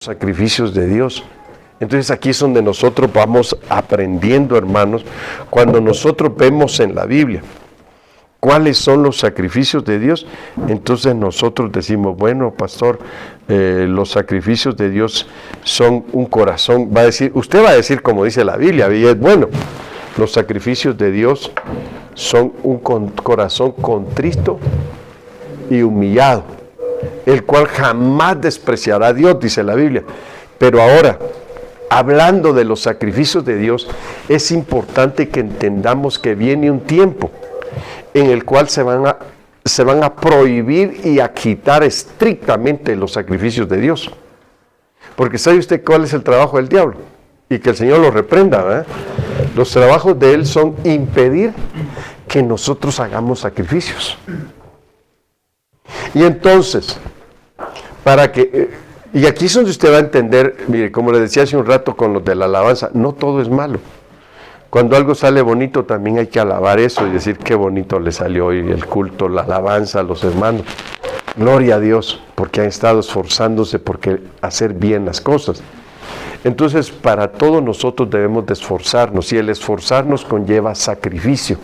sacrificios de Dios. Entonces aquí es donde nosotros vamos aprendiendo, hermanos, cuando nosotros vemos en la Biblia cuáles son los sacrificios de Dios, entonces nosotros decimos, bueno, pastor, los sacrificios de Dios son un corazón, usted va a decir como dice la Biblia, y es bueno, los sacrificios de Dios son un corazón contrito y humillado, el cual jamás despreciará a Dios, dice la Biblia. Pero ahora, hablando de los sacrificios de Dios, es importante que entendamos que viene un tiempo en el cual se van a prohibir y a quitar estrictamente los sacrificios de Dios. Porque ¿sabe usted cuál es el trabajo del diablo? Y que el Señor lo reprenda, ¿verdad? Los trabajos de él son impedir que nosotros hagamos sacrificios. Y entonces, y aquí es donde usted va a entender, mire, como le decía hace un rato con los de la alabanza, no todo es malo. Cuando algo sale bonito también hay que alabar eso y decir qué bonito le salió hoy el culto, la alabanza a los hermanos. Gloria a Dios, porque han estado esforzándose por hacer bien las cosas. Entonces, para todos nosotros debemos de esforzarnos, y el esforzarnos conlleva sacrificio.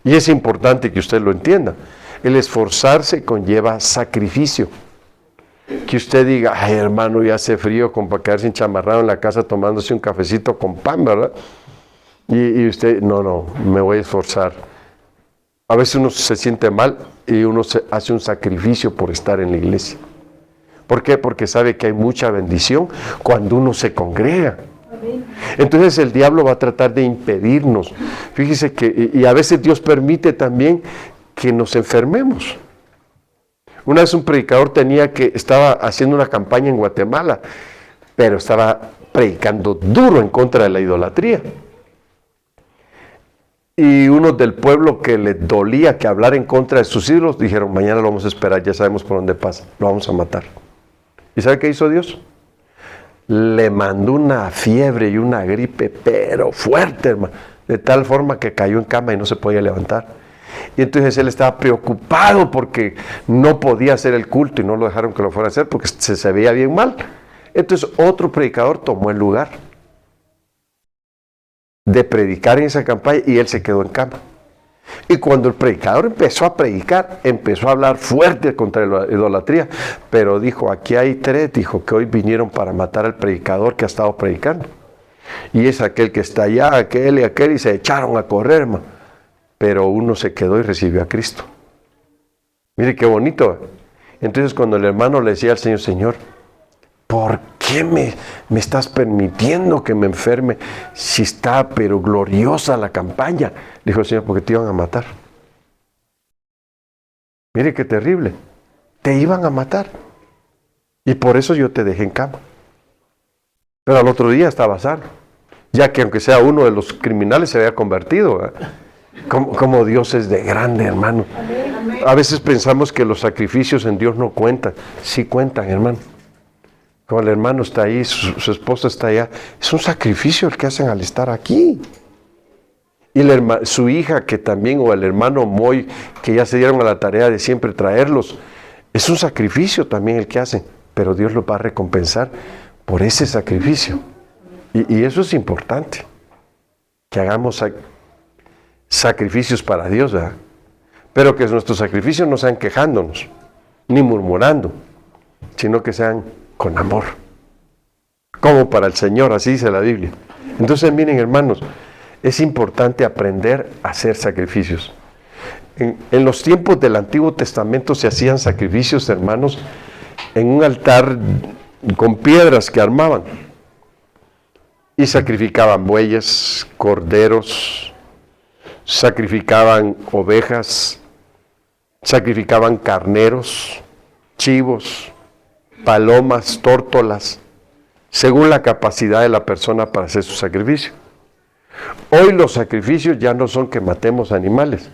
Y es importante que usted lo entienda. El esforzarse conlleva sacrificio. Que usted diga, ay hermano, ya hace frío, como para quedarse enchamarrado en la casa tomándose un cafecito con pan, ¿verdad? Y usted, no, me voy a esforzar. A veces uno se siente mal y uno hace un sacrificio por estar en la iglesia. ¿Por qué? Porque sabe que hay mucha bendición cuando uno se congrega. Entonces el diablo va a tratar de impedirnos. Fíjese que, y a veces Dios permite también que nos enfermemos. Una vez un predicador estaba haciendo una campaña en Guatemala, pero estaba predicando duro en contra de la idolatría. Y unos del pueblo que les dolía que hablar en contra de sus ídolos, dijeron, mañana lo vamos a esperar, ya sabemos por dónde pasa, lo vamos a matar. ¿Y sabe qué hizo Dios? Le mandó una fiebre y una gripe, pero fuerte, hermano, de tal forma que cayó en cama y no se podía levantar. Y entonces él estaba preocupado porque no podía hacer el culto y no lo dejaron que lo fuera a hacer porque se veía bien mal. Entonces otro predicador tomó el lugar de predicar en esa campaña y él se quedó en cama. Y cuando el predicador empezó a predicar, empezó a hablar fuerte contra la idolatría, pero dijo, aquí hay tres, dijo, que hoy vinieron para matar al predicador que ha estado predicando. Y es aquel que está allá, aquel, y se echaron a correr, hermano. Pero uno se quedó y recibió a Cristo. Mire qué bonito. Entonces cuando el hermano le decía al Señor, Señor, ¿por qué me estás permitiendo que me enferme si está pero gloriosa la campaña? Dijo el Señor, porque te iban a matar. Mire qué terrible. Te iban a matar. Y por eso yo te dejé en cama. Pero al otro día estaba sano. Ya que aunque sea uno de los criminales se había convertido, ¿verdad? Como Dios es de grande, hermano. A veces pensamos que los sacrificios en Dios no cuentan. Sí cuentan, hermano. Como el hermano está ahí, su esposa está allá. Es un sacrificio el que hacen al estar aquí. Y su hija que también, o el hermano Moy, que ya se dieron a la tarea de siempre traerlos. Es un sacrificio también el que hacen. Pero Dios los va a recompensar por ese sacrificio. Y eso es importante. Que hagamos sacrificios para Dios, ¿verdad? Pero que nuestros sacrificios no sean quejándonos, ni murmurando, sino que sean con amor, como para el Señor, así dice la Biblia. Entonces miren, hermanos, es importante aprender a hacer sacrificios. En los tiempos del Antiguo Testamento se hacían sacrificios, hermanos, en un altar con piedras que armaban, y sacrificaban bueyes, corderos, sacrificaban ovejas, sacrificaban carneros, chivos, palomas, tórtolas, según la capacidad de la persona para hacer su sacrificio. Hoy los sacrificios ya no son que matemos animales.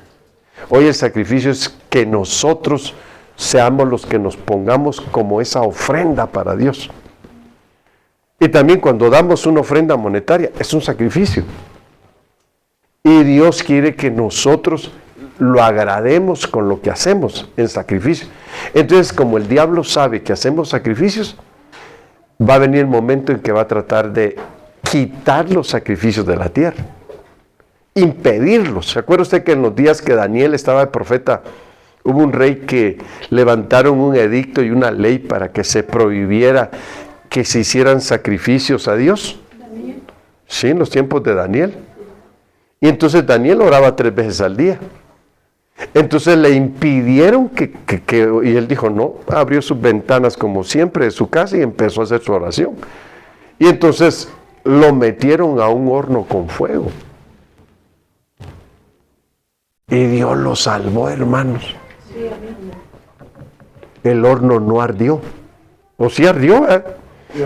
Hoy el sacrificio es que nosotros seamos los que nos pongamos como esa ofrenda para Dios. Y también cuando damos una ofrenda monetaria, es un sacrificio. Y Dios quiere que nosotros lo agrademos con lo que hacemos en sacrificio. Entonces, como el diablo sabe que hacemos sacrificios, va a venir el momento en que va a tratar de quitar los sacrificios de la tierra, impedirlos. ¿Se acuerda usted que en los días que Daniel estaba de profeta, hubo un rey que levantaron un edicto y una ley para que se prohibiera que se hicieran sacrificios a Dios? Sí, en los tiempos de Daniel. Y entonces Daniel oraba 3 veces al día. Entonces le impidieron y él dijo no, abrió sus ventanas como siempre de su casa y empezó a hacer su oración. Y entonces lo metieron a un horno con fuego. Y Dios lo salvó, hermanos. El horno no ardió. O sí ardió,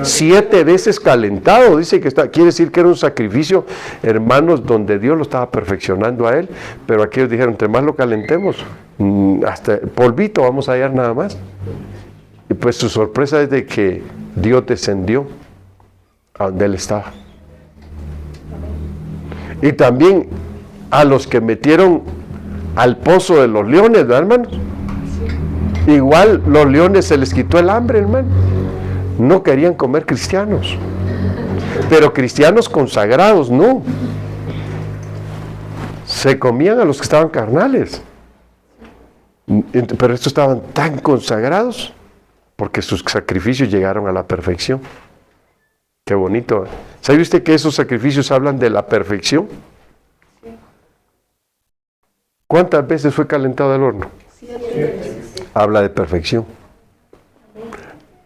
7 veces calentado, dice que está, quiere decir que era un sacrificio, hermanos, donde Dios lo estaba perfeccionando a él, pero aquellos dijeron, entre más lo calentemos, hasta polvito vamos a hallar nada más. Y pues su sorpresa es de que Dios descendió a donde él estaba. Y también a los que metieron al pozo de los leones, ¿verdad, hermanos? Igual los leones se les quitó el hambre, hermano. No querían comer cristianos, pero cristianos consagrados, no. Se comían a los que estaban carnales, pero estos estaban tan consagrados porque sus sacrificios llegaron a la perfección. Qué bonito. ¿Sabe usted que esos sacrificios hablan de la perfección? ¿Cuántas veces fue calentado el horno? 7 veces. Habla de perfección.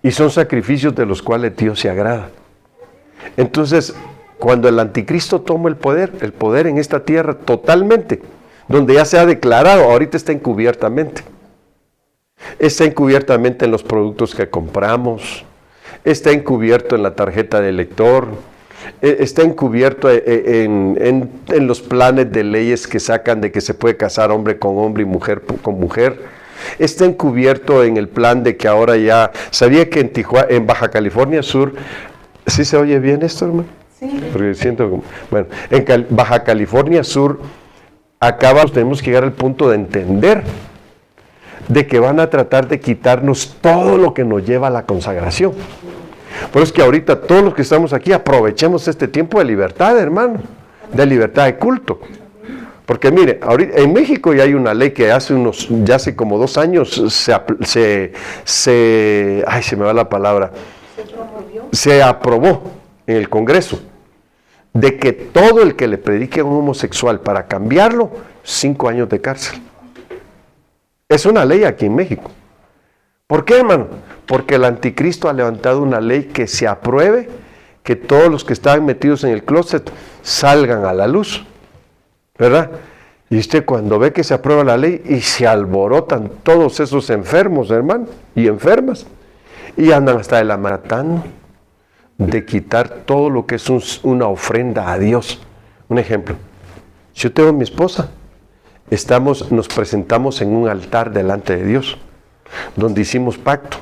Y son sacrificios de los cuales Dios se agrada. Entonces, cuando el anticristo toma el poder en esta tierra totalmente, donde ya se ha declarado, ahorita está encubiertamente. Está encubiertamente en los productos que compramos, está encubierto en la tarjeta de lector, está encubierto en los planes de leyes que sacan de que se puede casar hombre con hombre y mujer con mujer. Está encubierto en el plan de que ahora ya, ¿sabía que en Baja California Sur, ¿sí se oye bien esto, hermano? Sí. Porque siento como, bueno, en Baja California Sur, tenemos que llegar al punto de entender de que van a tratar de quitarnos todo lo que nos lleva a la consagración. Por eso es que ahorita todos los que estamos aquí aprovechemos este tiempo de libertad, hermano, de libertad de culto. Porque mire, ahorita en México ya hay una ley que ya hace como 2 años se me va la palabra, se aprobó en el Congreso, de que todo el que le predique a un homosexual para cambiarlo, 5 años de cárcel. Es una ley aquí en México. ¿Por qué, hermano? Porque el anticristo ha levantado una ley que se apruebe, que todos los que estaban metidos en el closet salgan a la luz, ¿verdad? Y usted cuando ve que se aprueba la ley y se alborotan todos esos enfermos, hermano, y enfermas, y andan hasta de la maratón de quitar todo lo que es una ofrenda a Dios. Un ejemplo, si yo tengo a mi esposa, nos presentamos en un altar delante de Dios, donde hicimos pactos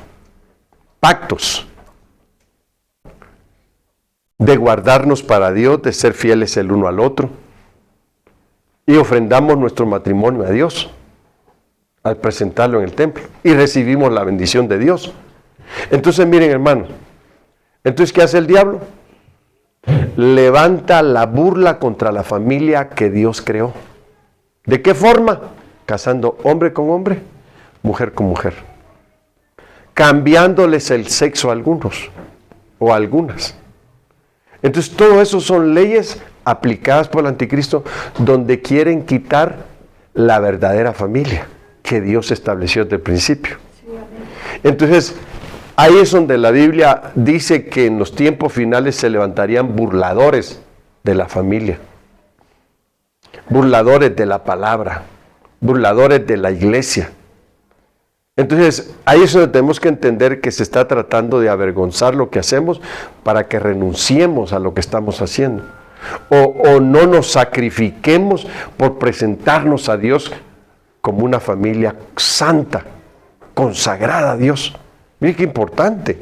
de guardarnos para Dios, de ser fieles el uno al otro, y ofrendamos nuestro matrimonio a Dios al presentarlo en el templo, y recibimos la bendición de Dios. Entonces miren, hermano, entonces ¿qué hace el diablo? Levanta la burla contra la familia que Dios creó. ¿De qué forma? Casando hombre con hombre, mujer con mujer, cambiándoles el sexo a algunos o a algunas. Entonces todo eso son leyes aplicadas por el anticristo, donde quieren quitar la verdadera familia que Dios estableció desde el principio. Entonces ahí es donde la Biblia dice que en los tiempos finales se levantarían burladores de la familia, burladores de la palabra, burladores de la iglesia. Entonces, ahí es donde tenemos que entender que se está tratando de avergonzar lo que hacemos para que renunciemos a lo que estamos haciendo. O no nos sacrifiquemos por presentarnos a Dios como una familia santa, consagrada a Dios. Miren qué importante.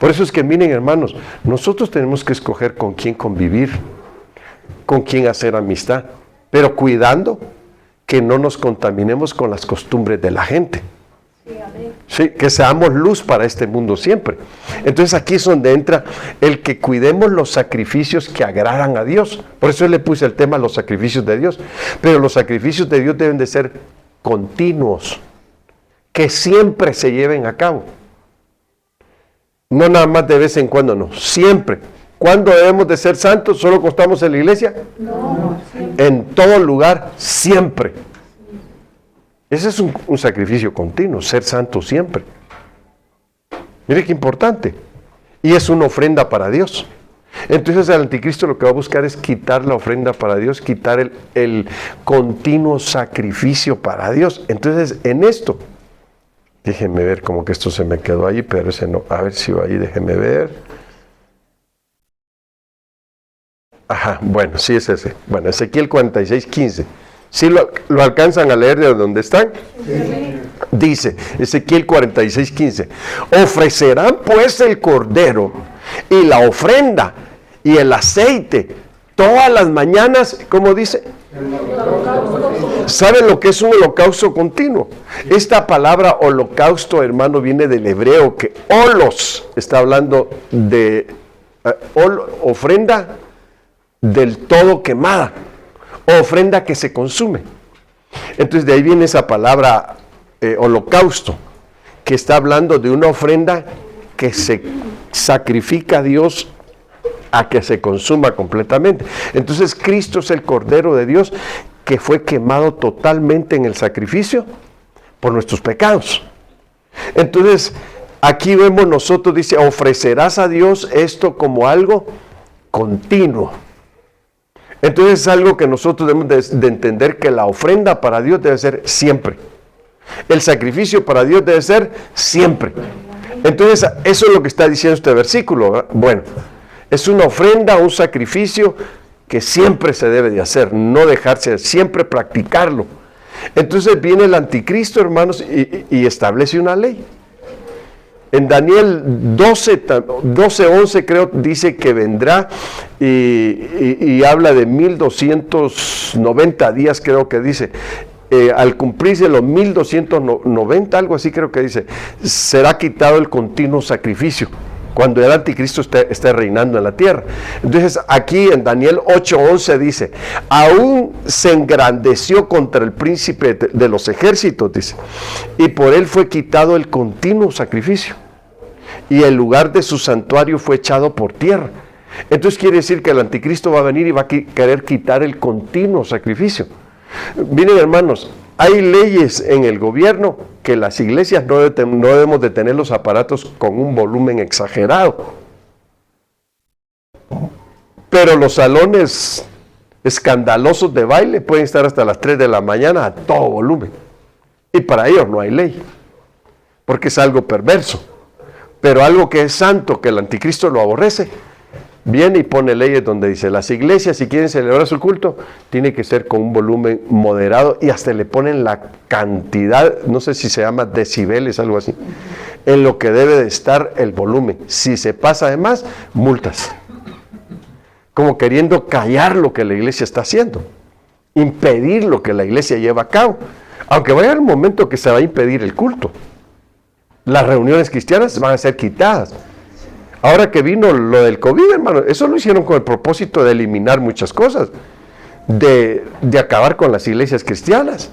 Por eso es que miren, hermanos, nosotros tenemos que escoger con quién convivir, con quién hacer amistad, pero cuidando que no nos contaminemos con las costumbres de la gente. Sí, que seamos luz para este mundo siempre. Entonces aquí es donde entra el que cuidemos los sacrificios que agradan a Dios. Por eso le puse el tema los sacrificios de Dios. Pero los sacrificios de Dios deben de ser continuos, que siempre se lleven a cabo. No nada más de vez en cuando, no, siempre. ¿Cuándo debemos de ser santos? ¿Solo cuando estamos en la iglesia? No. En todo lugar, siempre. Ese es un sacrificio continuo, ser santo siempre. Mire qué importante. Y es una ofrenda para Dios. Entonces el anticristo lo que va a buscar es quitar la ofrenda para Dios, quitar el continuo sacrificio para Dios. Entonces en esto, déjenme ver, como que esto se me quedó ahí, pero ese no. A ver si va ahí, déjenme ver. Ajá, bueno, sí es ese. Bueno, Ezequiel 46:15. ¿Sí lo alcanzan a leer de donde están? Sí. Dice, Ezequiel 46:15. Ofrecerán pues el cordero y la ofrenda y el aceite todas las mañanas, ¿cómo dice? ¿Saben lo que es un holocausto continuo? Esta palabra holocausto, hermano, viene del hebreo que holos, está hablando de ofrenda del todo quemada, ofrenda que se consume. Entonces de ahí viene esa palabra holocausto, que está hablando de una ofrenda que se sacrifica a Dios a que se consuma completamente. Entonces Cristo es el Cordero de Dios que fue quemado totalmente en el sacrificio por nuestros pecados. Entonces aquí vemos nosotros, dice, ofrecerás a Dios esto como algo continuo. Entonces es algo que nosotros debemos de entender, que la ofrenda para Dios debe ser siempre. El sacrificio para Dios debe ser siempre. Entonces eso es lo que está diciendo este versículo, ¿verdad? Bueno, es una ofrenda, un sacrificio que siempre se debe de hacer, no dejarse, siempre practicarlo. Entonces viene el anticristo, hermanos, y establece una ley. En Daniel 12:11 creo, dice que vendrá y habla de 1290 días, creo que dice. Al cumplirse los 1290, algo así creo que dice, será quitado el continuo sacrificio, cuando el anticristo esté reinando en la tierra. Entonces aquí en Daniel 8:11 dice, aún se engrandeció contra el príncipe de los ejércitos, dice, y por él fue quitado el continuo sacrificio, y el lugar de su santuario fue echado por tierra. Entonces quiere decir que el anticristo va a venir y va a querer quitar el continuo sacrificio. Miren, hermanos, hay leyes en el gobierno que las iglesias no debemos de tener los aparatos con un volumen exagerado. Pero los salones escandalosos de baile pueden estar hasta las 3 de la mañana a todo volumen. Y para ellos no hay ley, porque es algo perverso. Pero algo que es santo, que el anticristo lo aborrece, viene y pone leyes donde dice, las iglesias, si quieren celebrar su culto, tiene que ser con un volumen moderado, y hasta le ponen la cantidad, no sé si se llama decibeles, algo así, en lo que debe de estar el volumen. Si se pasa de más, multas. Como queriendo callar lo que la iglesia está haciendo, impedir lo que la iglesia lleva a cabo, aunque vaya el momento que se va a impedir el culto. Las reuniones cristianas van a ser quitadas. Ahora que vino lo del COVID, hermano, eso lo hicieron con el propósito de eliminar muchas cosas, de acabar con las iglesias cristianas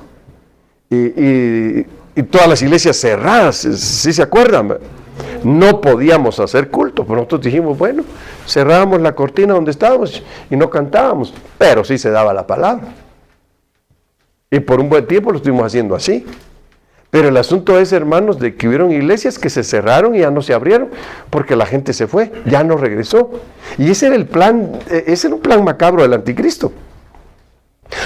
y todas las iglesias cerradas, ¿sí se acuerdan? No podíamos hacer culto, pero nosotros dijimos, bueno, cerrábamos la cortina donde estábamos y no cantábamos, pero sí se daba la palabra. Y por un buen tiempo lo estuvimos haciendo así. Pero el asunto es, hermanos, de que hubieron iglesias que se cerraron y ya no se abrieron, porque la gente se fue, ya no regresó. Y ese era el plan, ese era un plan macabro del anticristo.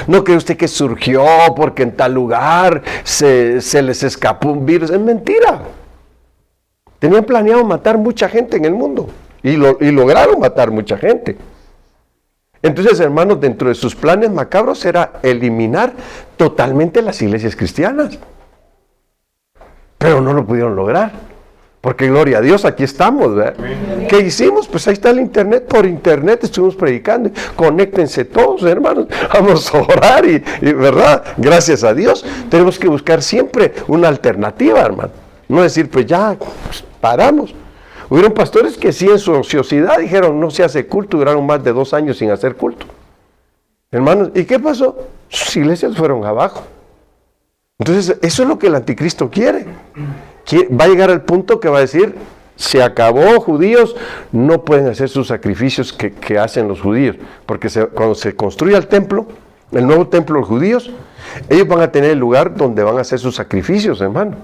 No cree usted que surgió porque en tal lugar se les escapó un virus. Es mentira. Tenían planeado matar mucha gente en el mundo y lograron matar mucha gente. Entonces, hermanos, dentro de sus planes macabros era eliminar totalmente las iglesias cristianas. Pero no lo pudieron lograr, Porque gloria a Dios, aquí estamos, ¿verdad? ¿Qué hicimos? Pues ahí está el internet, por internet estuvimos predicando. Conéctense todos, hermanos, vamos a orar y ¿verdad? Gracias a Dios, tenemos que buscar siempre una alternativa, hermano. No decir, pues ya, pues, paramos. Hubieron pastores que sí en su ociosidad dijeron, no se hace culto, duraron más de 2 años sin hacer culto. Hermanos, ¿y qué pasó? Sus iglesias fueron abajo. Entonces, eso es lo que el anticristo quiere. Va a llegar al punto que va a decir, se acabó, judíos, no pueden hacer sus sacrificios que hacen los judíos, porque cuando se construya el templo, el nuevo templo de los judíos, ellos van a tener el lugar donde van a hacer sus sacrificios, hermano.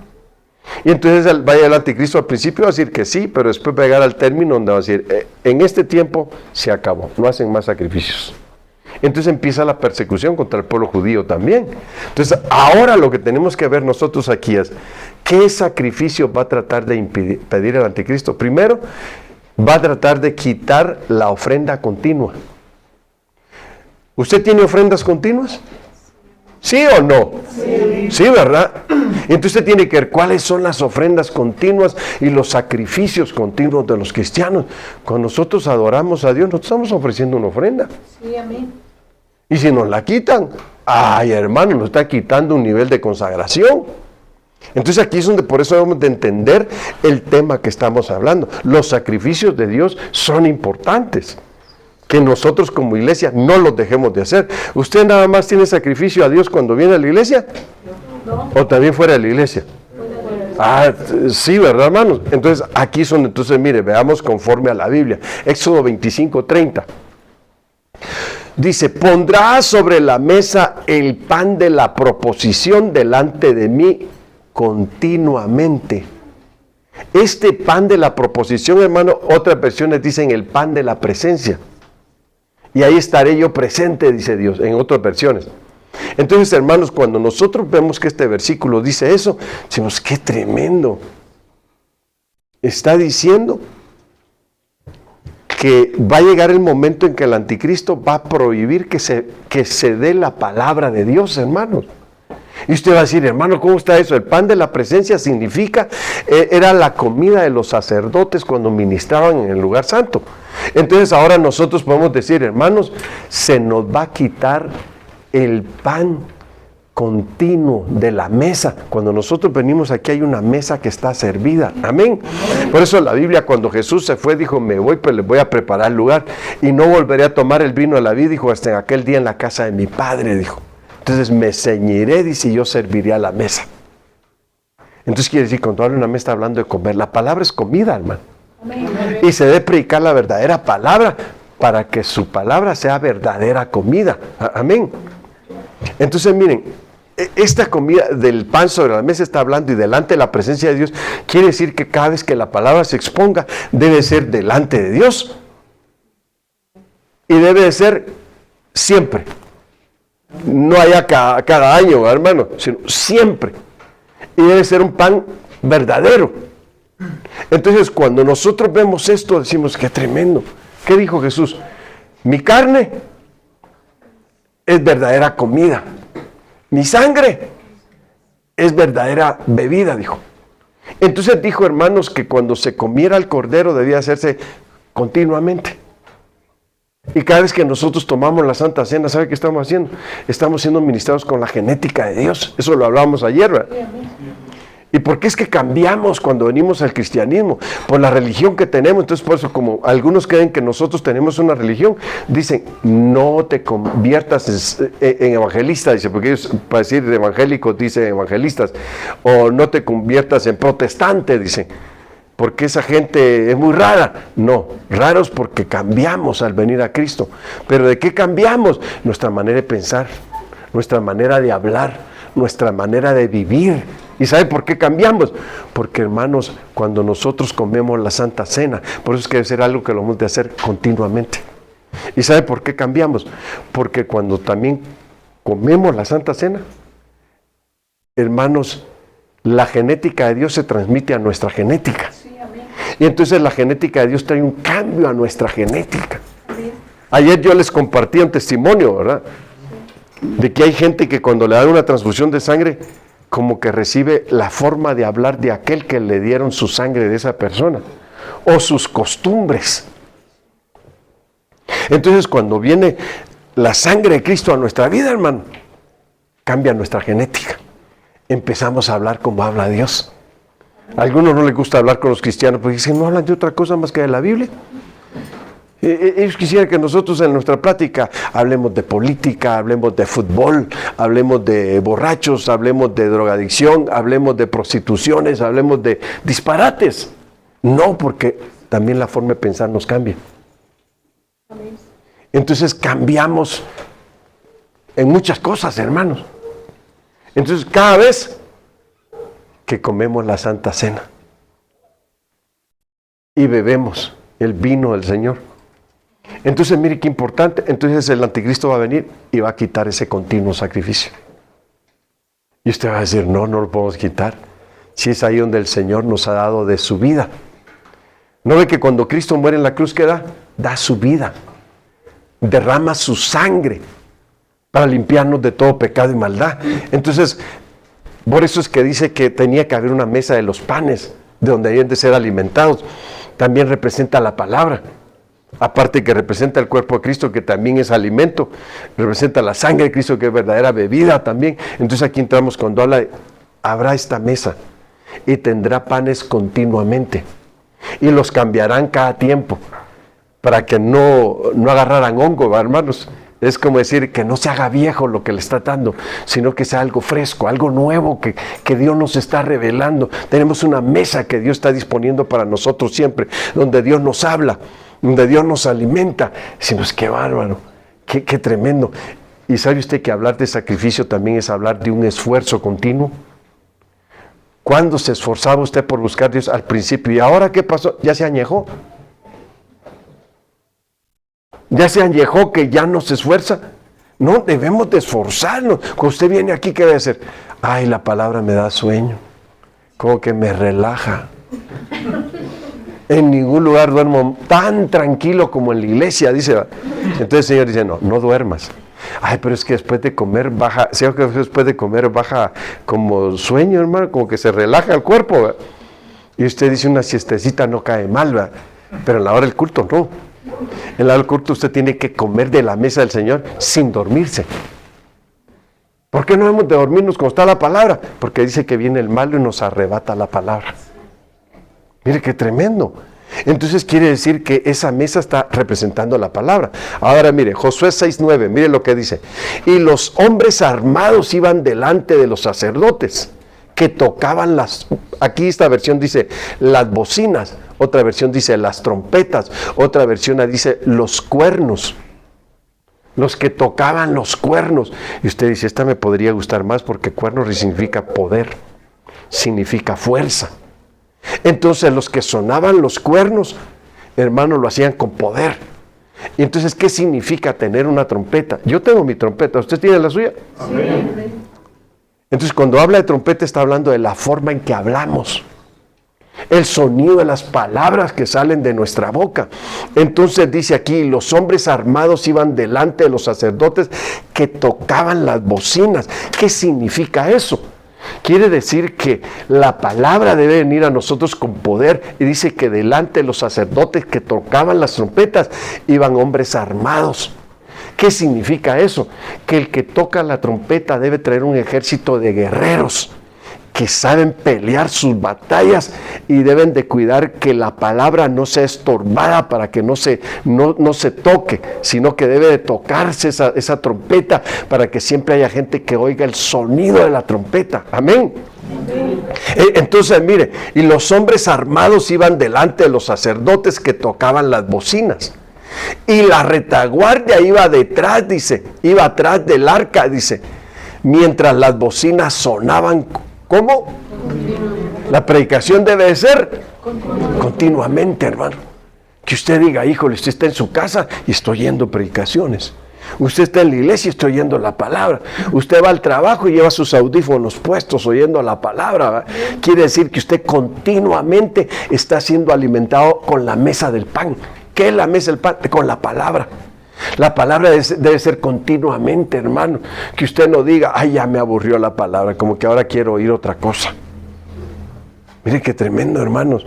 Y entonces va a llegar el anticristo al principio, va a decir que sí, pero después va a llegar al término donde va a decir, en este tiempo se acabó, no hacen más sacrificios. Entonces empieza la persecución contra el pueblo judío también. Entonces ahora lo que tenemos que ver nosotros aquí es, ¿qué sacrificio va a tratar de impedir el anticristo? Primero, va a tratar de quitar la ofrenda continua. ¿Usted tiene ofrendas continuas? ¿Sí o no? Sí. Sí, ¿verdad? Entonces usted tiene que ver cuáles son las ofrendas continuas y los sacrificios continuos de los cristianos. Cuando nosotros adoramos a Dios, nosotros estamos ofreciendo una ofrenda. Sí, amén. Y si nos la quitan, ay, hermano, nos está quitando un nivel de consagración. Entonces aquí es donde por eso debemos de entender el tema que estamos hablando. Los sacrificios de Dios son importantes. Que nosotros como iglesia no los dejemos de hacer. ¿Usted nada más tiene sacrificio a Dios cuando viene a la iglesia? No. ¿O también fuera de la iglesia? Ah, sí, ¿verdad, hermanos? Entonces aquí es donde, entonces, mire, veamos conforme a la Biblia. Éxodo 25:30. Dice, pondrás sobre la mesa el pan de la proposición delante de mí continuamente. Este pan de la proposición, hermano, otras versiones dicen el pan de la presencia. Y ahí estaré yo presente, dice Dios, en otras versiones. Entonces, hermanos, cuando nosotros vemos que este versículo dice eso, decimos, qué tremendo. Está diciendo que va a llegar el momento en que el anticristo va a prohibir que se dé la palabra de Dios, hermanos. Y usted va a decir, hermano, ¿cómo está eso? El pan de la presencia significa, era la comida de los sacerdotes cuando ministraban en el lugar santo. Entonces ahora nosotros podemos decir, hermanos, se nos va a quitar el pan continuo de la mesa. Cuando nosotros venimos aquí hay una mesa que está servida. Amén. Por eso la Biblia, cuando Jesús se fue, dijo, me voy, pero les voy a preparar lugar. Y no volveré a tomar el vino de la vid, dijo, hasta en aquel día en la casa de mi Padre, dijo. Entonces me ceñiré, dice, y yo serviré a la mesa. Entonces quiere decir, cuando habla una mesa está hablando de comer. La palabra es comida, hermano. Amén. Y se debe predicar la verdadera palabra para que su palabra sea verdadera comida. Amén. Entonces miren, esta comida del pan sobre la mesa está hablando y delante de la presencia de Dios, quiere decir que cada vez que la palabra se exponga, debe ser delante de Dios. Y debe de ser siempre. No haya cada año, hermano, sino siempre. Y debe ser un pan verdadero. Entonces, cuando nosotros vemos esto, decimos, qué tremendo. ¿Qué dijo Jesús? Mi carne es verdadera comida. Mi sangre es verdadera bebida, dijo. Entonces dijo, hermanos, que cuando se comiera el cordero debía hacerse continuamente. Y cada vez que nosotros tomamos la Santa Cena, ¿sabe qué estamos haciendo? Estamos siendo ministrados con la genética de Dios. Eso lo hablábamos ayer, ¿verdad? ¿Y por qué es que cambiamos cuando venimos al cristianismo? Por la religión que tenemos. Entonces, por eso, como algunos creen que nosotros tenemos una religión, dicen, no te conviertas en evangelista, dice, porque ellos, para decir evangélicos, dicen evangelistas, o no te conviertas en protestante, dicen, porque esa gente es muy rara. No, raros porque cambiamos al venir a Cristo. ¿Pero de qué cambiamos? Nuestra manera de pensar, nuestra manera de hablar, nuestra manera de vivir. ¿Y sabe por qué cambiamos? Porque, hermanos, cuando nosotros comemos la Santa Cena, por eso es que debe ser algo que lo hemos de hacer continuamente. ¿Y sabe por qué cambiamos? Porque cuando también comemos la Santa Cena, hermanos, la genética de Dios se transmite a nuestra genética. Y entonces la genética de Dios trae un cambio a nuestra genética. Ayer yo les compartí un testimonio, ¿verdad? De que hay gente que cuando le dan una transfusión de sangre, como que recibe la forma de hablar de aquel que le dieron su sangre de esa persona, o sus costumbres. Entonces, cuando viene la sangre de Cristo a nuestra vida, hermano, cambia nuestra genética. Empezamos a hablar como habla Dios. A algunos no les gusta hablar con los cristianos porque dicen, no hablan de otra cosa más que de la Biblia. Ellos quisieran que nosotros en nuestra plática hablemos de política, hablemos de fútbol, hablemos de borrachos, hablemos de drogadicción, hablemos de prostituciones, hablemos de disparates. No, porque también la forma de pensar nos cambia. Entonces cambiamos en muchas cosas, hermanos. Entonces cada vez que comemos la Santa Cena y bebemos el vino del Señor, entonces mire qué importante, entonces el anticristo va a venir y va a quitar ese continuo sacrificio. Y usted va a decir, no lo podemos quitar, si es ahí donde el Señor nos ha dado de su vida. ¿No ve que cuando Cristo muere en la cruz, qué da? Da su vida, derrama su sangre para limpiarnos de todo pecado y maldad. Entonces, por eso es que dice que tenía que haber una mesa de los panes, de donde deben de ser alimentados. También representa la palabra. Aparte que representa el cuerpo de Cristo, que también es alimento, representa la sangre de Cristo, que es verdadera bebida también. Entonces aquí entramos cuando habla de, habrá esta mesa y tendrá panes continuamente y los cambiarán cada tiempo para que no agarraran hongo, hermanos. Es como decir que no se haga viejo lo que le está dando, sino que sea algo fresco, algo nuevo que Dios nos está revelando. Tenemos una mesa que Dios está disponiendo para nosotros siempre, donde Dios nos habla, donde Dios nos alimenta. Decimos, qué bárbaro, qué tremendo. ¿Y sabe usted que hablar de sacrificio también es hablar de un esfuerzo continuo? ¿Cuándo se esforzaba usted por buscar a Dios al principio? ¿Y ahora qué pasó? Ya se añejó. Ya se añejó que ya no se esfuerza. No, debemos de esforzarnos. Cuando usted viene aquí, ¿qué debe hacer? Ay, la palabra me da sueño. Como que me relaja. En ningún lugar duermo tan tranquilo como en la iglesia, dice. Entonces el Señor dice, no duermas. Ay, pero es que después de comer baja, ¿sí? Que después de comer baja como sueño, hermano, como que se relaja el cuerpo, ¿verdad? Y usted dice, una siestecita no cae mal, ¿verdad? Pero en la hora del culto no. En la hora del culto usted tiene que comer de la mesa del Señor sin dormirse. ¿Por qué no hemos de dormirnos como está la palabra? Porque dice que viene el malo y nos arrebata la palabra. Mire qué tremendo. Entonces quiere decir que esa mesa está representando la palabra. Ahora mire, Josué 6:9, mire lo que dice. Y los hombres armados iban delante de los sacerdotes, que tocaban aquí esta versión dice las bocinas, otra versión dice las trompetas, otra versión dice los cuernos. Los que tocaban los cuernos. Y usted dice, esta me podría gustar más porque cuernos significa poder, significa fuerza. Entonces los que sonaban los cuernos, hermano, lo hacían con poder. Y entonces, ¿qué significa tener una trompeta? Yo tengo mi trompeta, ¿usted tiene la suya? Sí. Entonces cuando habla de trompeta está hablando de la forma en que hablamos, el sonido de las palabras que salen de nuestra boca. Entonces dice aquí, los hombres armados iban delante de los sacerdotes que tocaban las bocinas. ¿Qué significa eso? Quiere decir que la palabra debe venir a nosotros con poder, y dice que delante de los sacerdotes que tocaban las trompetas iban hombres armados. ¿Qué significa eso? Que el que toca la trompeta debe traer un ejército de guerreros que saben pelear sus batallas y deben de cuidar que la palabra no sea estorbada para que no se toque, sino que debe de tocarse esa trompeta para que siempre haya gente que oiga el sonido de la trompeta. Amén. Entonces mire, y los hombres armados iban delante de los sacerdotes que tocaban las bocinas. Y la retaguardia iba detrás, dice, iba atrás del arca, dice, mientras las bocinas sonaban. ¿Cómo? La predicación debe de ser continuamente, hermano. Que usted diga, híjole, usted está en su casa y estoy oyendo predicaciones. Usted está en la iglesia y estoy oyendo la palabra. Usted va al trabajo y lleva sus audífonos puestos oyendo la palabra, ¿verdad? Quiere decir que usted continuamente está siendo alimentado con la mesa del pan. ¿Qué es la mesa del pan? Con la palabra. La palabra debe ser continuamente, hermano. Que usted no diga, ay, ya me aburrió la palabra, como que ahora quiero oír otra cosa. Mire qué tremendo, hermanos.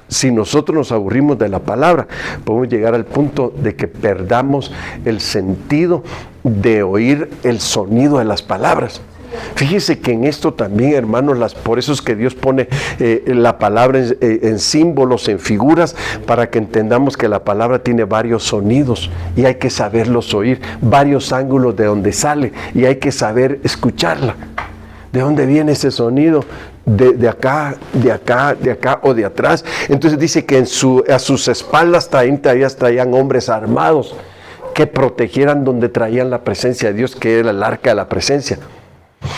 Si nosotros nos aburrimos de la palabra, podemos llegar al punto de que perdamos el sentido de oír el sonido de las palabras. Fíjese que en esto también, hermanos, por eso es que Dios pone la palabra en símbolos, en figuras, para que entendamos que la palabra tiene varios sonidos y hay que saberlos oír, varios ángulos de donde sale y hay que saber escucharla. ¿De dónde viene ese sonido? De acá o de atrás. Entonces dice que a sus espaldas traían hombres armados que protegieran donde traían la presencia de Dios, que era el arca de la presencia.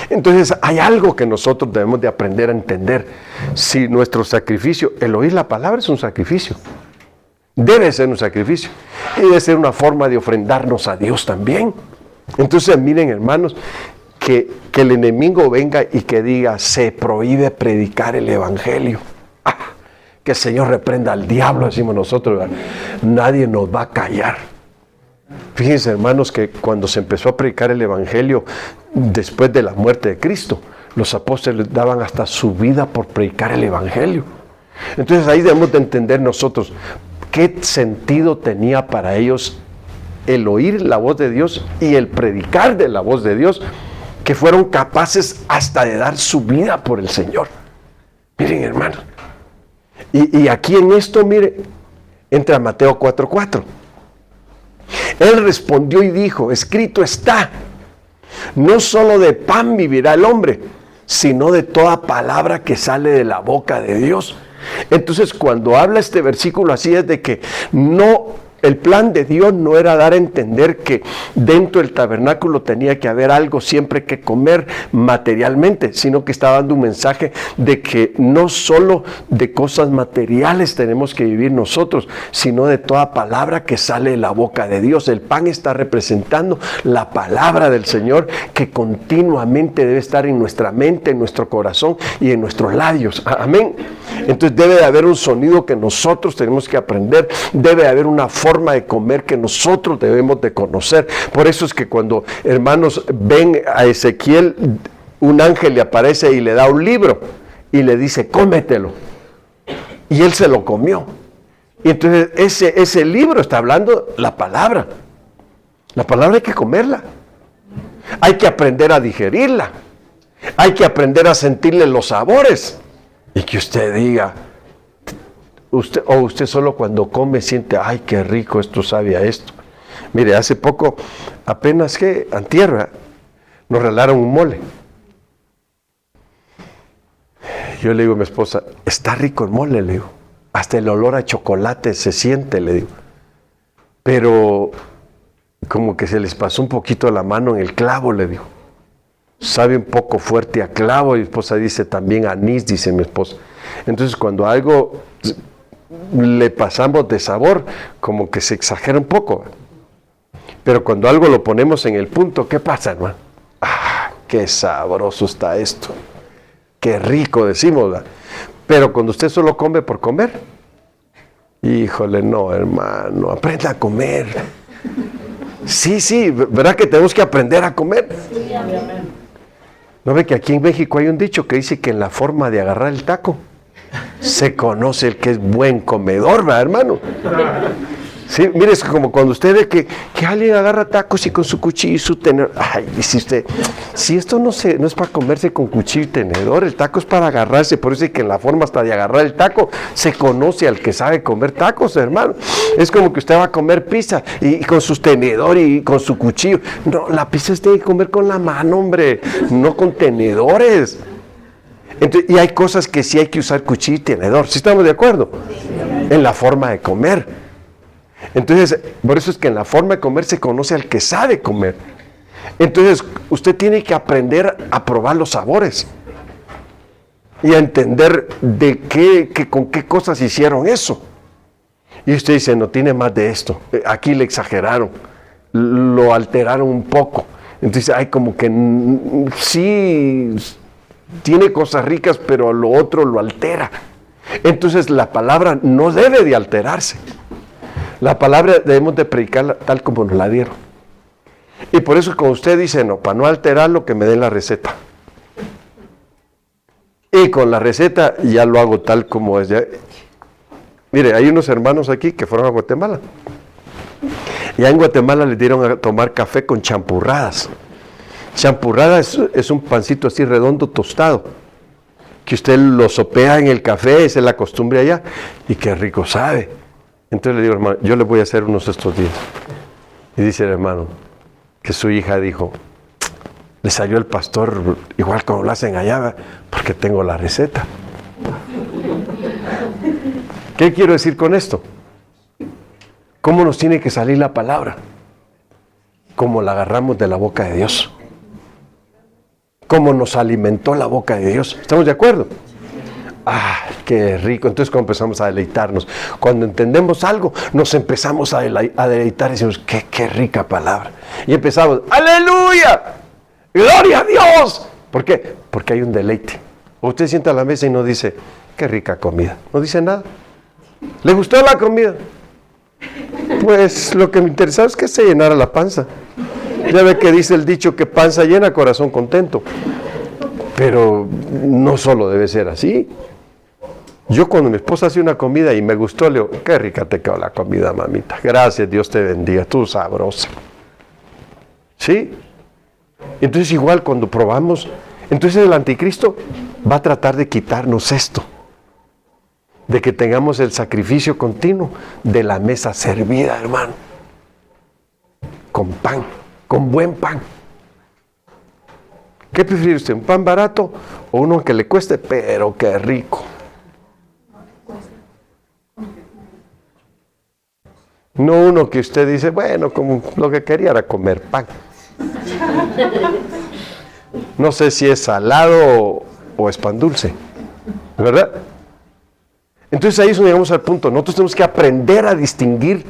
Entonces hay algo que nosotros debemos de aprender a entender. Si nuestro sacrificio, el oír la palabra es un sacrificio, debe ser un sacrificio y debe ser una forma de ofrendarnos a Dios también. Entonces miren, hermanos, que el enemigo venga y que diga, se prohíbe predicar el evangelio. Que el Señor reprenda al diablo, decimos nosotros, ¿verdad? Nadie nos va a callar. Fíjense, hermanos, que cuando se empezó a predicar el evangelio después de la muerte de Cristo, los apóstoles daban hasta su vida por predicar el evangelio. Entonces ahí debemos de entender nosotros qué sentido tenía para ellos el oír la voz de Dios y el predicar de la voz de Dios, que fueron capaces hasta de dar su vida por el Señor. Miren, hermanos, y aquí en esto, mire, entra Mateo 4:4. Él respondió y dijo, escrito está, no solo de pan vivirá el hombre, sino de toda palabra que sale de la boca de Dios. Entonces, cuando habla este versículo así, es de que el plan de Dios no era dar a entender que dentro del tabernáculo tenía que haber algo siempre que comer materialmente, sino que estaba dando un mensaje de que no solo de cosas materiales tenemos que vivir nosotros, sino de toda palabra que sale de la boca de Dios. El pan está representando la palabra del Señor, que continuamente debe estar en nuestra mente, en nuestro corazón y en nuestros labios. Amén. Entonces debe de haber un sonido que nosotros tenemos que aprender, debe de haber una forma de comer que nosotros debemos de conocer. Por eso es que cuando, hermanos, ven a Ezequiel, un ángel le aparece y le da un libro y le dice, cómetelo. Y él se lo comió. Y entonces ese libro está hablando la palabra. La palabra hay que comerla. Hay que aprender a digerirla. Hay que aprender a sentirle los sabores. Y que usted diga, usted solo cuando come siente, ay, qué rico, esto sabe a esto. Mire, hace poco, apenas que antier, nos regalaron un mole. Yo le digo a mi esposa, está rico el mole, le digo. Hasta el olor a chocolate se siente, le digo. Pero como que se les pasó un poquito la mano en el clavo, le digo. Sabe un poco fuerte a clavo. Mi esposa dice también anís, dice mi esposa. Entonces cuando algo le pasamos de sabor, como que se exagera un poco. Pero cuando algo lo ponemos en el punto, ¿qué pasa, hermano? ¡Ah, qué sabroso está esto! ¡Qué rico! Decimos, ¿verdad? Pero cuando usted solo come por comer, híjole, no, hermano, aprenda a comer. Sí, ¿verdad que tenemos que aprender a comer? Sí, amén. ¿No ve que aquí en México hay un dicho que dice que en la forma de agarrar el taco se conoce el que es buen comedor, ¿verdad, hermano? Sí, mire, es como cuando usted ve que alguien agarra tacos y con su cuchillo y su tenedor. Ay, dice usted, si esto no es para comerse con cuchillo y tenedor, el taco es para agarrarse. Por eso es que en la forma hasta de agarrar el taco se conoce al que sabe comer tacos, hermano. Es como que usted va a comer pizza y con su tenedor y con su cuchillo. No, la pizza se tiene que comer con la mano, hombre, no con tenedores. Entonces, y hay cosas que sí hay que usar cuchillo y tenedor. ¿Sí estamos de acuerdo? En la forma de comer. Entonces, por eso es que en la forma de comer se conoce al que sabe comer. Entonces, usted tiene que aprender a probar los sabores y a entender con qué cosas hicieron eso. Y usted dice, no tiene más de esto. Aquí le exageraron, lo alteraron un poco. Entonces, hay como que sí, tiene cosas ricas, pero lo otro lo altera. Entonces, la palabra no debe de alterarse. La palabra debemos de predicarla tal como nos la dieron. Y por eso cuando usted dice, no, para no alterarlo, que me den la receta. Y con la receta ya lo hago tal como es. Mire, hay unos hermanos aquí que fueron a Guatemala. Ya en Guatemala les dieron a tomar café con champurradas. Champurrada es un pancito así redondo tostado, que usted lo sopea en el café, esa es la costumbre allá, y qué rico sabe. Entonces le digo, hermano, yo le voy a hacer unos estos días. Y dice el hermano, que su hija dijo, le salió el pastor igual como lo hacen allá, porque tengo la receta. ¿Qué quiero decir con esto? ¿Cómo nos tiene que salir la palabra? Como la agarramos de la boca de Dios. Como nos alimentó la boca de Dios. ¿Estamos de acuerdo? ¡Ah, qué rico! Entonces cuando empezamos a deleitarnos, cuando entendemos algo, nos empezamos a deleitar y decimos, ¡qué rica palabra! Y empezamos, ¡aleluya! ¡Gloria a Dios! ¿Por qué? Porque hay un deleite. O usted sienta a la mesa y no dice, ¡qué rica comida! No dice nada. ¿Le gustó la comida? Pues lo que me interesaba es que se llenara la panza. Ya ve que dice el dicho que panza llena, corazón contento. Pero no solo debe ser así. Yo cuando mi esposa hace una comida y me gustó, le digo, qué rica te quedó la comida, mamita. Gracias, Dios te bendiga, tú sabrosa. ¿Sí? Entonces igual cuando probamos, entonces el anticristo va a tratar de quitarnos esto. De que tengamos el sacrificio continuo de la mesa servida, hermano. Con pan, con buen pan. ¿Qué prefiere usted? ¿Un pan barato o uno que le cueste, pero qué rico? No uno que usted dice, bueno, como lo que quería era comer pan. No sé si es salado o es pan dulce, ¿verdad? Entonces ahí es donde llegamos al punto. Nosotros tenemos que aprender a distinguir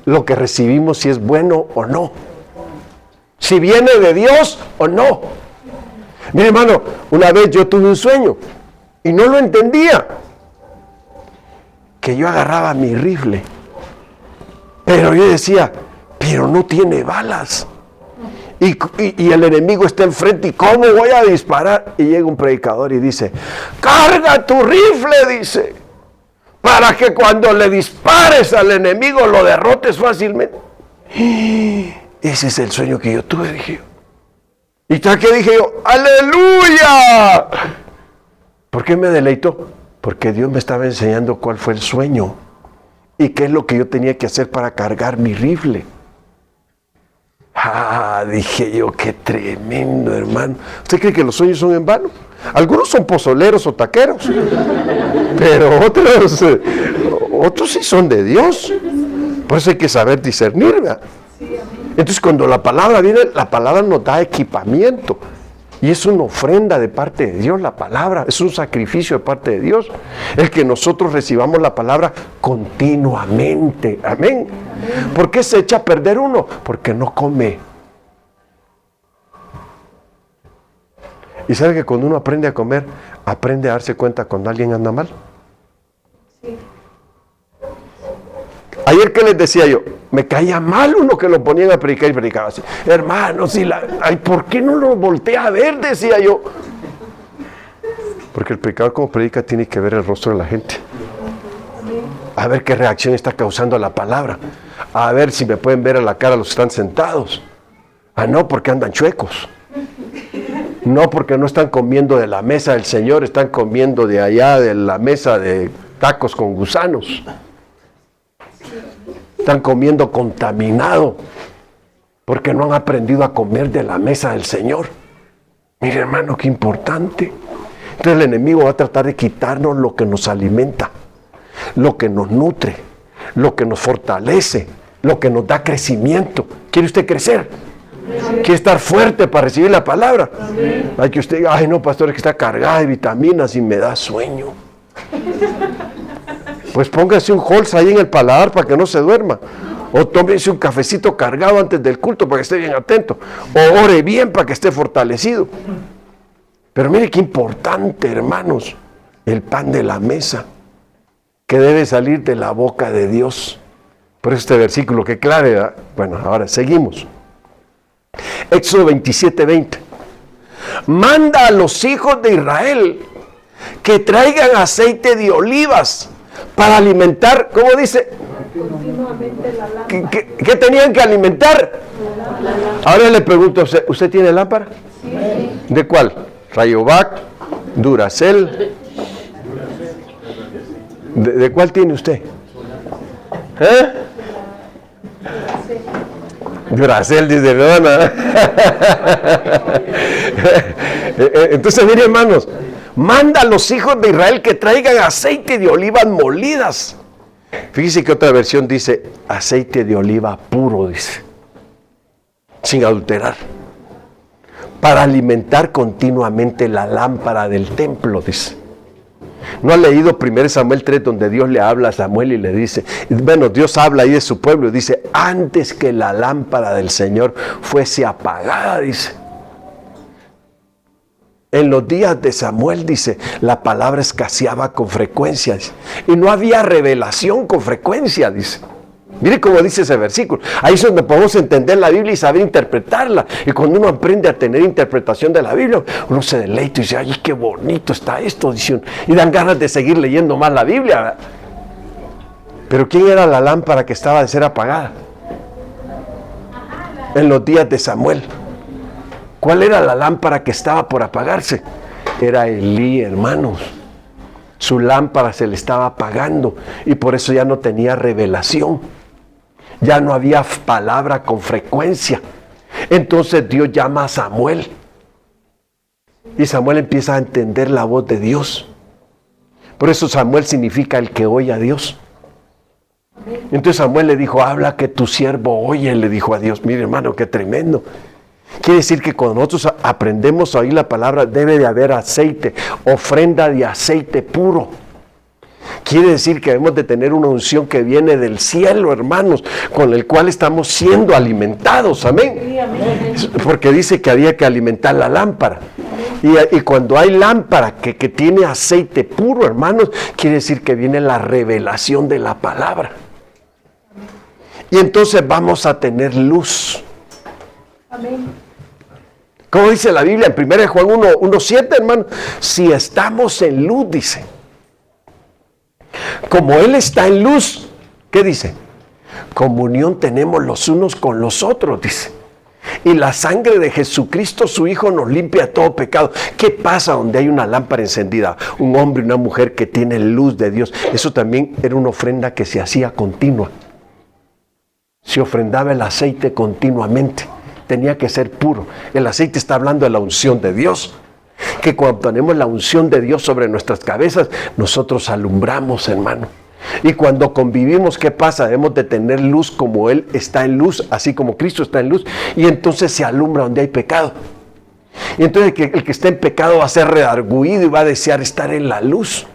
lo que recibimos, si es bueno o no. Si viene de Dios o no. Mire, hermano, una vez yo tuve un sueño y no lo entendía. Que yo agarraba mi rifle. Pero yo decía, pero no tiene balas. Y el enemigo está enfrente, ¿y cómo voy a disparar? Y llega un predicador y dice, carga tu rifle, dice, para que cuando le dispares al enemigo lo derrotes fácilmente. Ese es el sueño que yo tuve, dije yo. ¿Y sabes qué dije yo? ¡Aleluya! ¿Por qué me deleitó? Porque Dios me estaba enseñando cuál fue el sueño y qué es lo que yo tenía que hacer para cargar mi rifle. Dije yo, qué tremendo, hermano. ¿Usted cree que los sueños son en vano? Algunos son pozoleros o taqueros, pero otros sí son de Dios. Por eso hay que saber discernir, ¿verdad? Entonces cuando la palabra viene, la palabra nos da equipamiento. Y es una ofrenda de parte de Dios, la palabra. Es un sacrificio de parte de Dios. El que nosotros recibamos la palabra continuamente. Amén. ¿Por qué se echa a perder uno? Porque no come. Y sabe que cuando uno aprende a comer, aprende a darse cuenta cuando alguien anda mal. Sí. Ayer que les decía yo, me caía mal uno que lo ponían a predicar y predicaba así. Hermano, ¿por qué no lo voltea a ver? Decía yo. Porque el predicador como predica tiene que ver el rostro de la gente. A ver qué reacción está causando la palabra. A ver si me pueden ver a la cara los que están sentados. No, porque andan chuecos. No, porque no están comiendo de la mesa del Señor, están comiendo de allá, de la mesa de tacos con gusanos. Están comiendo contaminado, porque no han aprendido a comer de la mesa del Señor. Mire, hermano, qué importante. Entonces el enemigo va a tratar de quitarnos lo que nos alimenta, lo que nos nutre, lo que nos fortalece, lo que nos da crecimiento. ¿Quiere usted crecer? Quiere estar fuerte para recibir la palabra. Hay que usted diga, ay no, pastor, es que está cargada de vitaminas y me da sueño. Pues póngase un Halls ahí en el paladar para que no se duerma. O tómese un cafecito cargado antes del culto para que esté bien atento. O ore bien para que esté fortalecido. Pero mire qué importante, hermanos, el pan de la mesa, que debe salir de la boca de Dios. Por eso este versículo que clave, ¿verdad? Bueno, ahora seguimos. Éxodo 27:20. Manda a los hijos de Israel que traigan aceite de olivas para alimentar, ¿cómo dice? ¿Qué tenían que alimentar? Ahora le pregunto a usted, ¿usted tiene lámpara? Sí. ¿De cuál? Rayovac, Duracell. ¿De cuál tiene usted? Duracell, dice, perdona. Entonces, miren, hermanos, manda a los hijos de Israel que traigan aceite de olivas molidas. Fíjese que otra versión dice aceite de oliva puro, dice, sin adulterar, para alimentar continuamente la lámpara del templo, dice. ¿No ha leído 1 Samuel 3 donde Dios le habla a Samuel y le dice, bueno, Dios habla ahí de su pueblo y dice, antes que la lámpara del Señor fuese apagada, dice. En los días de Samuel, dice, la palabra escaseaba con frecuencia, dice, y no había revelación con frecuencia, dice. Mire cómo dice ese versículo. Ahí es donde podemos entender la Biblia y saber interpretarla. Y cuando uno aprende a tener interpretación de la Biblia, uno se deleita y dice, ay, qué bonito está esto, dice, y dan ganas de seguir leyendo más la Biblia, ¿verdad? Pero ¿quién era la lámpara que estaba de ser apagada? En los días de Samuel. ¿Cuál era la lámpara que estaba por apagarse? Era Elí, hermanos. Su lámpara se le estaba apagando y por eso ya no tenía revelación. Ya no había palabra con frecuencia. Entonces Dios llama a Samuel. Y Samuel empieza a entender la voz de Dios. Por eso Samuel significa el que oye a Dios. Entonces Samuel le dijo, habla que tu siervo oye, le dijo a Dios. Mire, hermano, qué tremendo. Quiere decir que cuando nosotros aprendemos a oír la palabra, debe de haber aceite, ofrenda de aceite puro. Quiere decir que debemos de tener una unción que viene del cielo, hermanos, con el cual estamos siendo alimentados, amén. Porque dice que había que alimentar la lámpara. Y cuando hay lámpara que tiene aceite puro, hermanos, quiere decir que viene la revelación de la palabra. Y entonces vamos a tener luz. Amén. Como dice la Biblia en 1 Juan 1:7, hermano, si estamos en luz, dice, como Él está en luz, ¿qué dice? Comunión tenemos los unos con los otros, dice. Y la sangre de Jesucristo, su Hijo, nos limpia todo pecado. ¿Qué pasa donde hay una lámpara encendida? Un hombre y una mujer que tienen luz de Dios. Eso también era una ofrenda que se hacía continua. Se ofrendaba el aceite continuamente. Tenía que ser puro. El aceite está hablando de la unción de Dios. Que cuando tenemos la unción de Dios sobre nuestras cabezas, nosotros alumbramos, hermano. Y cuando convivimos, ¿qué pasa? Debemos de tener luz como Él está en luz, así como Cristo está en luz. Y entonces se alumbra donde hay pecado. Y entonces el que está en pecado va a ser redarguido y va a desear estar en la luz.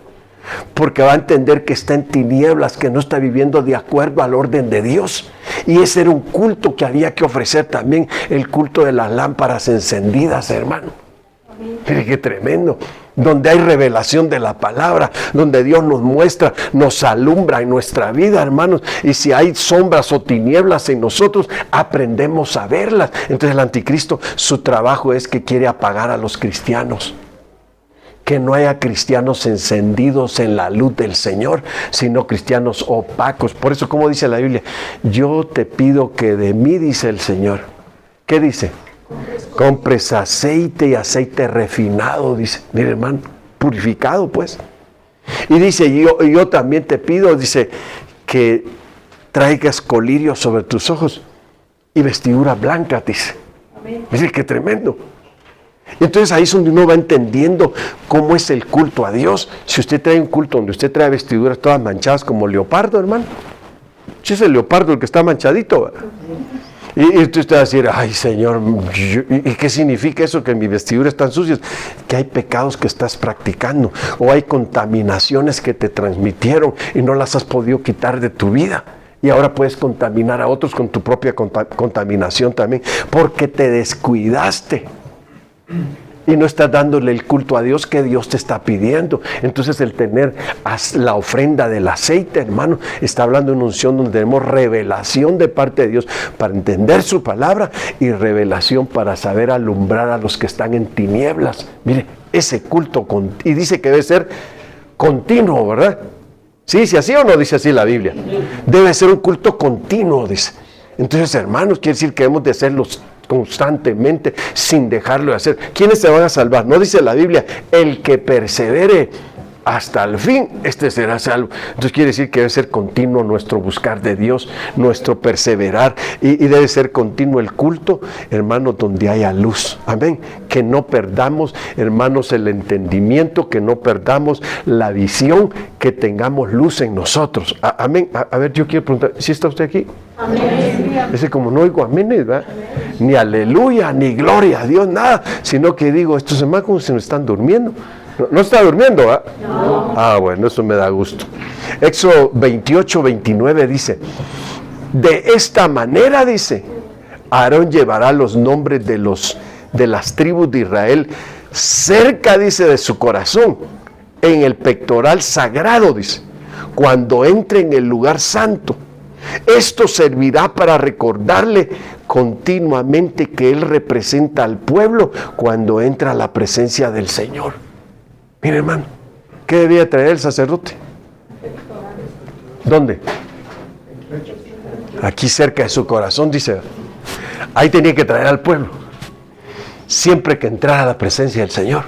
Porque va a entender que está en tinieblas, que no está viviendo de acuerdo al orden de Dios. Y ese era un culto que había que ofrecer también, el culto de las lámparas encendidas, hermano. Mire qué tremendo. Donde hay revelación de la palabra, donde Dios nos muestra, nos alumbra en nuestra vida, hermanos. Y si hay sombras o tinieblas en nosotros, aprendemos a verlas. Entonces el anticristo, su trabajo es que quiere apagar a los cristianos. Que no haya cristianos encendidos en la luz del Señor, sino cristianos opacos. Por eso, como dice la Biblia, yo te pido que de mí, dice el Señor. ¿Qué dice? Compres aceite y aceite refinado, dice. Mire, hermano, purificado, pues. Y dice, yo también te pido, dice, que traigas colirio sobre tus ojos y vestidura blanca, dice. Mire, qué tremendo. Entonces ahí es donde uno va entendiendo cómo es el culto a Dios. Si usted trae un culto donde usted trae vestiduras todas manchadas como leopardo, hermano, si es el leopardo el que está manchadito, ¿verdad? Y usted va a decir, ay Señor, ¿y qué significa eso? Que mis vestiduras están sucias. Que hay pecados que estás practicando, o hay contaminaciones que te transmitieron y no las has podido quitar de tu vida. Y ahora puedes contaminar a otros con tu propia contaminación también, porque te descuidaste. y no estás dándole el culto a Dios que Dios te está pidiendo. Entonces el tener la ofrenda del aceite, hermano, está hablando de una unción donde tenemos revelación de parte de Dios para entender su palabra y revelación para saber alumbrar a los que están en tinieblas. Mire, ese culto, y dice que debe ser continuo, ¿verdad? ¿Sí dice así o no dice así la Biblia? Debe ser un culto continuo, dice. Entonces, hermanos, quiere decir que debemos de hacerlos constantemente sin dejarlo de hacer. ¿Quiénes se van a salvar? No dice la Biblia, el que persevere hasta el fin, este será salvo. Entonces quiere decir que debe ser continuo nuestro buscar de Dios, nuestro perseverar, y debe ser continuo el culto, hermanos, donde haya luz. Amén. Que no perdamos, hermanos, el entendimiento, que no perdamos la visión, que tengamos luz en nosotros. Amén. A ver, yo quiero preguntar, ¿sí está usted aquí? Amén. Ese como no oigo amén, ¿verdad? Ni aleluya, ni gloria a Dios, nada, sino que digo, estos hermanos como se nos están durmiendo. ¿No está durmiendo? ¿Ah? No. Ah, bueno, eso me da gusto. Éxodo 28, 29 dice, de esta manera, dice, Aarón llevará los nombres de las tribus de Israel cerca, dice, de su corazón, en el pectoral sagrado, dice, cuando entre en el lugar santo. Esto servirá para recordarle continuamente que Él representa al pueblo cuando entra a la presencia del Señor. Mire, hermano, ¿qué debía traer el sacerdote? ¿Dónde? Aquí cerca de su corazón, dice. Ahí tenía que traer al pueblo. Siempre que entrara a la presencia del Señor.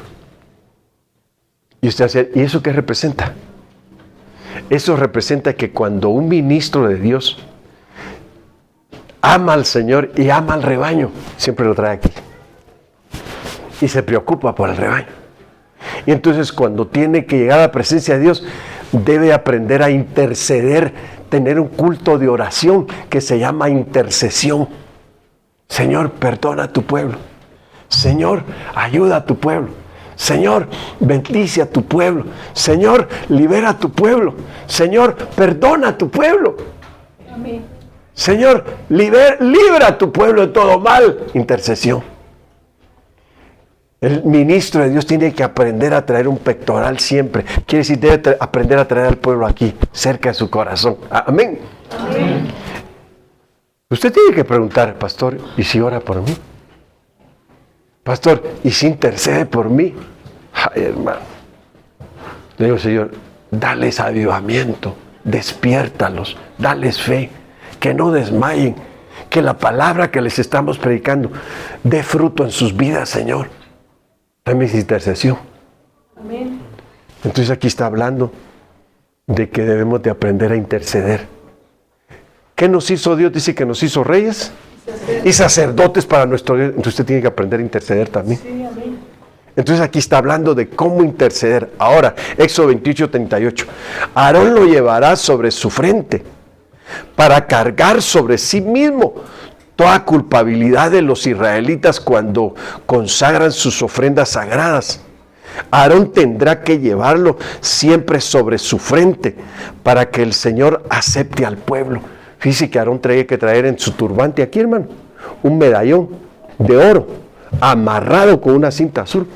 Y usted hace, ¿y eso qué representa? Eso representa que cuando un ministro de Dios ama al Señor y ama al rebaño, siempre lo trae aquí. Y se preocupa por el rebaño. Y entonces cuando tiene que llegar a la presencia de Dios, debe aprender a interceder, tener un culto de oración que se llama intercesión. Señor, perdona a tu pueblo. Señor, ayuda a tu pueblo. Señor, bendice a tu pueblo. Señor, libera a tu pueblo. Señor, perdona a tu pueblo. Amén. Señor, libera a tu pueblo de todo mal. Intercesión. El ministro de Dios tiene que aprender a traer un pectoral siempre. Quiere decir, debe aprender a traer al pueblo aquí, cerca de su corazón. Amén. Amén. Usted tiene que preguntar, pastor, ¿y si ora por mí? Pastor, ¿y si intercede por mí? Ay, hermano. Le digo, Señor, dales avivamiento, despiértalos, dales fe, que no desmayen, que la palabra que les estamos predicando dé fruto en sus vidas, Señor. También es intercesión. Amén. Entonces aquí está hablando de que debemos de aprender a interceder. ¿Qué nos hizo Dios? Dice que nos hizo reyes y sacerdotes para nuestro Dios. Entonces usted tiene que aprender a interceder también. Sí, amén. Entonces aquí está hablando de cómo interceder. Ahora, Éxodo 28, 38. Aarón lo llevará sobre su frente para cargar sobre sí mismo toda culpabilidad de los israelitas cuando consagran sus ofrendas sagradas. Aarón tendrá que llevarlo siempre sobre su frente para que el Señor acepte al pueblo. Fíjese que Aarón tenía que traer en su turbante aquí, hermano, un medallón de oro amarrado con una cinta azul.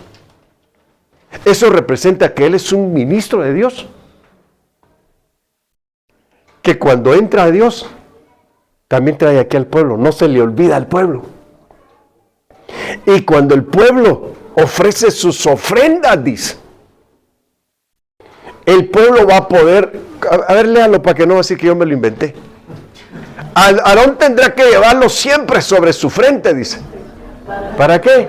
Eso representa que él es un ministro de Dios. Que cuando entra a Dios, también trae aquí al pueblo, no se le olvida al pueblo. Y cuando el pueblo ofrece sus ofrendas, dice, el pueblo va a poder, a ver, léalo para que no va a decir que yo me lo inventé. Aarón tendrá que llevarlo siempre sobre su frente, dice. ¿Para qué?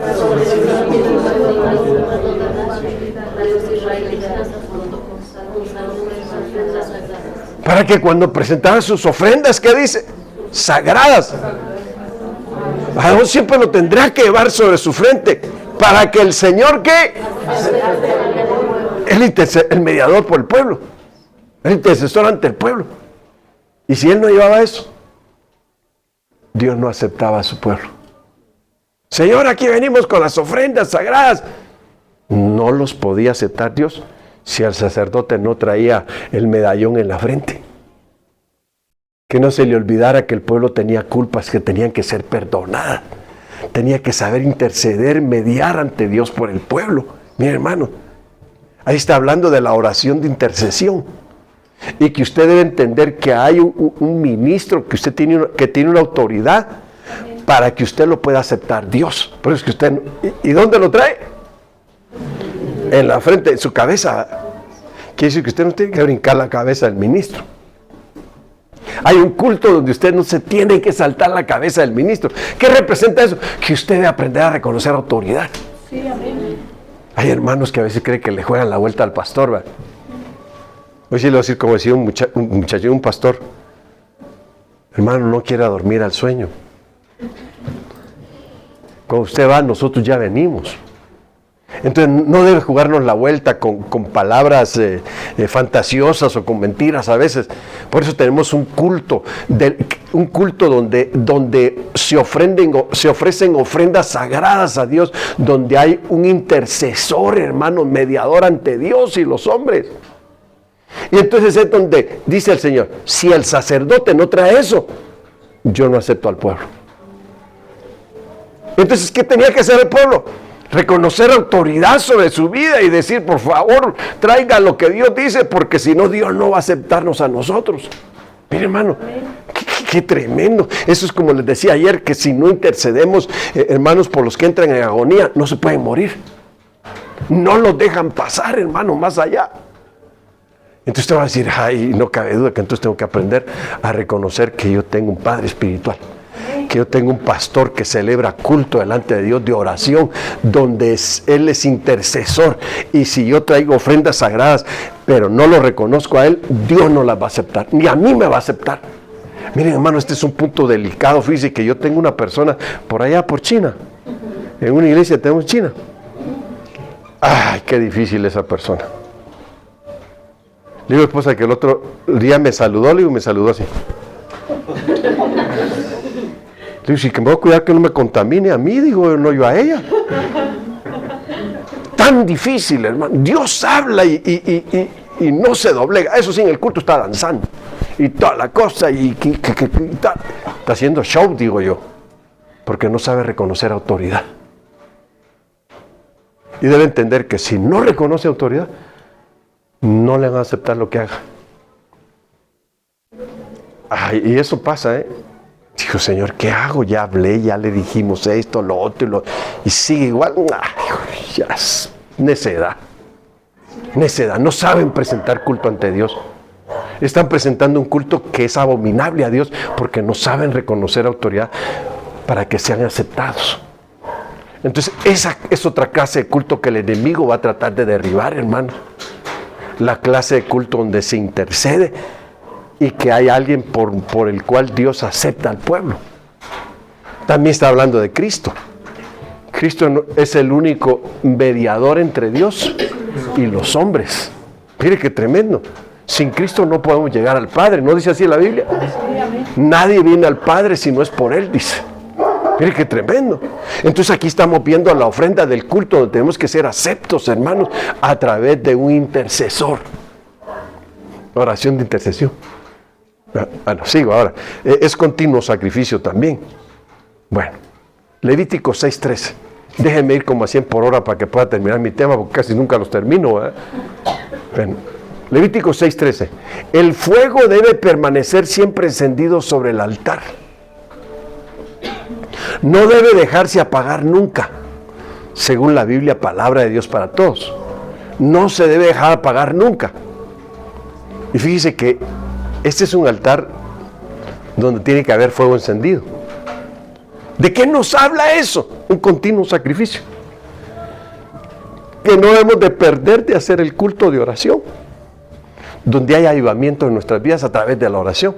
Para que cuando presentaban sus ofrendas, ¿qué dice? Sagradas. Aarón siempre lo tendrá que llevar sobre su frente. Para que el Señor, ¿qué? El mediador por el pueblo. El intercesor ante el pueblo. Y si él no llevaba eso, Dios no aceptaba a su pueblo. Señor, aquí venimos con las ofrendas sagradas. No los podía aceptar Dios si el sacerdote no traía el medallón en la frente. Que no se le olvidara que el pueblo tenía culpas que tenían que ser perdonadas. tenía que saber interceder, mediar ante Dios por el pueblo. Mire, hermano, ahí está hablando de la oración de intercesión. Y que usted debe entender que hay un ministro, que usted tiene una autoridad para que usted lo pueda aceptar Dios. Por eso es que usted... ¿Y dónde lo trae? En la frente, en su cabeza. Quiere decir que usted no tiene que brincar la cabeza del ministro. Hay un culto donde usted no se tiene que saltar la cabeza del ministro. ¿Qué representa eso? Que usted debe aprender a reconocer autoridad. Sí, amén. Hay hermanos que a veces creen que le juegan la vuelta al pastor, ¿verdad? Hoy sí le voy a decir, como decía un pastor: hermano, no quiera dormir al sueño. Cuando usted va, nosotros ya venimos. Entonces no debe jugarnos la vuelta con palabras fantasiosas o con mentiras a veces. Por eso tenemos un culto donde se ofrecen ofrendas sagradas a Dios, donde hay un intercesor, hermano, mediador ante Dios y los hombres. Y entonces es donde dice el Señor: si el sacerdote no trae eso, yo no acepto al pueblo. Entonces, ¿qué tenía que hacer el pueblo? Reconocer autoridad sobre su vida y decir: por favor, traiga lo que Dios dice, porque si no, Dios no va a aceptarnos a nosotros. Mire, hermano, qué tremendo. Eso es como les decía ayer, que si no intercedemos, hermanos, por los que entran en agonía, no se pueden morir. No los dejan pasar, hermano, más allá. Entonces usted va a decir: ay, no cabe duda que entonces tengo que aprender a reconocer que yo tengo un Padre espiritual, que yo tengo un pastor que celebra culto delante de Dios de oración, donde Él es intercesor. Y si yo traigo ofrendas sagradas, pero no lo reconozco a Él, Dios no las va a aceptar, ni a mí me va a aceptar. Miren, hermano, este es un punto delicado. Fíjense que yo tengo una persona por allá, por China, en una iglesia tenemos China. Ay, qué difícil esa persona. Le digo a mi esposa que el otro día me saludó, me saludó así. Le digo: sí, que me voy a cuidar que no me contamine a mí, digo, no yo a ella. Tan difícil, hermano. Dios habla y no se doblega. Eso sí, en el culto está danzando y toda la cosa y está haciendo show, digo yo, porque no sabe reconocer autoridad. Y debe entender que si no reconoce autoridad, no le van a aceptar lo que haga. Ay, y eso pasa, Dijo: Señor, ¿qué hago? Ya hablé, ya le dijimos esto, lo otro, y sigue igual. Ay, ya es necedad. Necedad. No saben presentar culto ante Dios. Están presentando un culto que es abominable a Dios porque no saben reconocer autoridad para que sean aceptados. Entonces, esa es otra clase de culto que el enemigo va a tratar de derribar, hermano. La clase de culto donde se intercede y que hay alguien por el cual Dios acepta al pueblo. También está hablando de Cristo. Cristo es el único mediador entre Dios y los hombres. Mire qué tremendo. Sin Cristo no podemos llegar al Padre. ¿No dice así la Biblia? Nadie viene al Padre si no es por Él, dice. Mire qué tremendo. Entonces aquí estamos viendo la ofrenda del culto, donde tenemos que ser aceptos, hermanos, a través de un intercesor. Oración de intercesión. Bueno, sigo ahora. Es continuo sacrificio también. Bueno, Levítico 6:13. Déjenme ir como a 100 por hora para que pueda terminar mi tema, porque casi nunca los termino. Bueno, Levítico 6:13. El fuego debe permanecer siempre encendido sobre el altar. No debe dejarse apagar nunca, según la Biblia, palabra de Dios para todos. No se debe dejar apagar nunca. Y fíjese que este es un altar donde tiene que haber fuego encendido. ¿De qué nos habla eso? Un continuo sacrificio. Que no debemos de perder de hacer el culto de oración, donde hay avivamiento en nuestras vidas a través de la oración.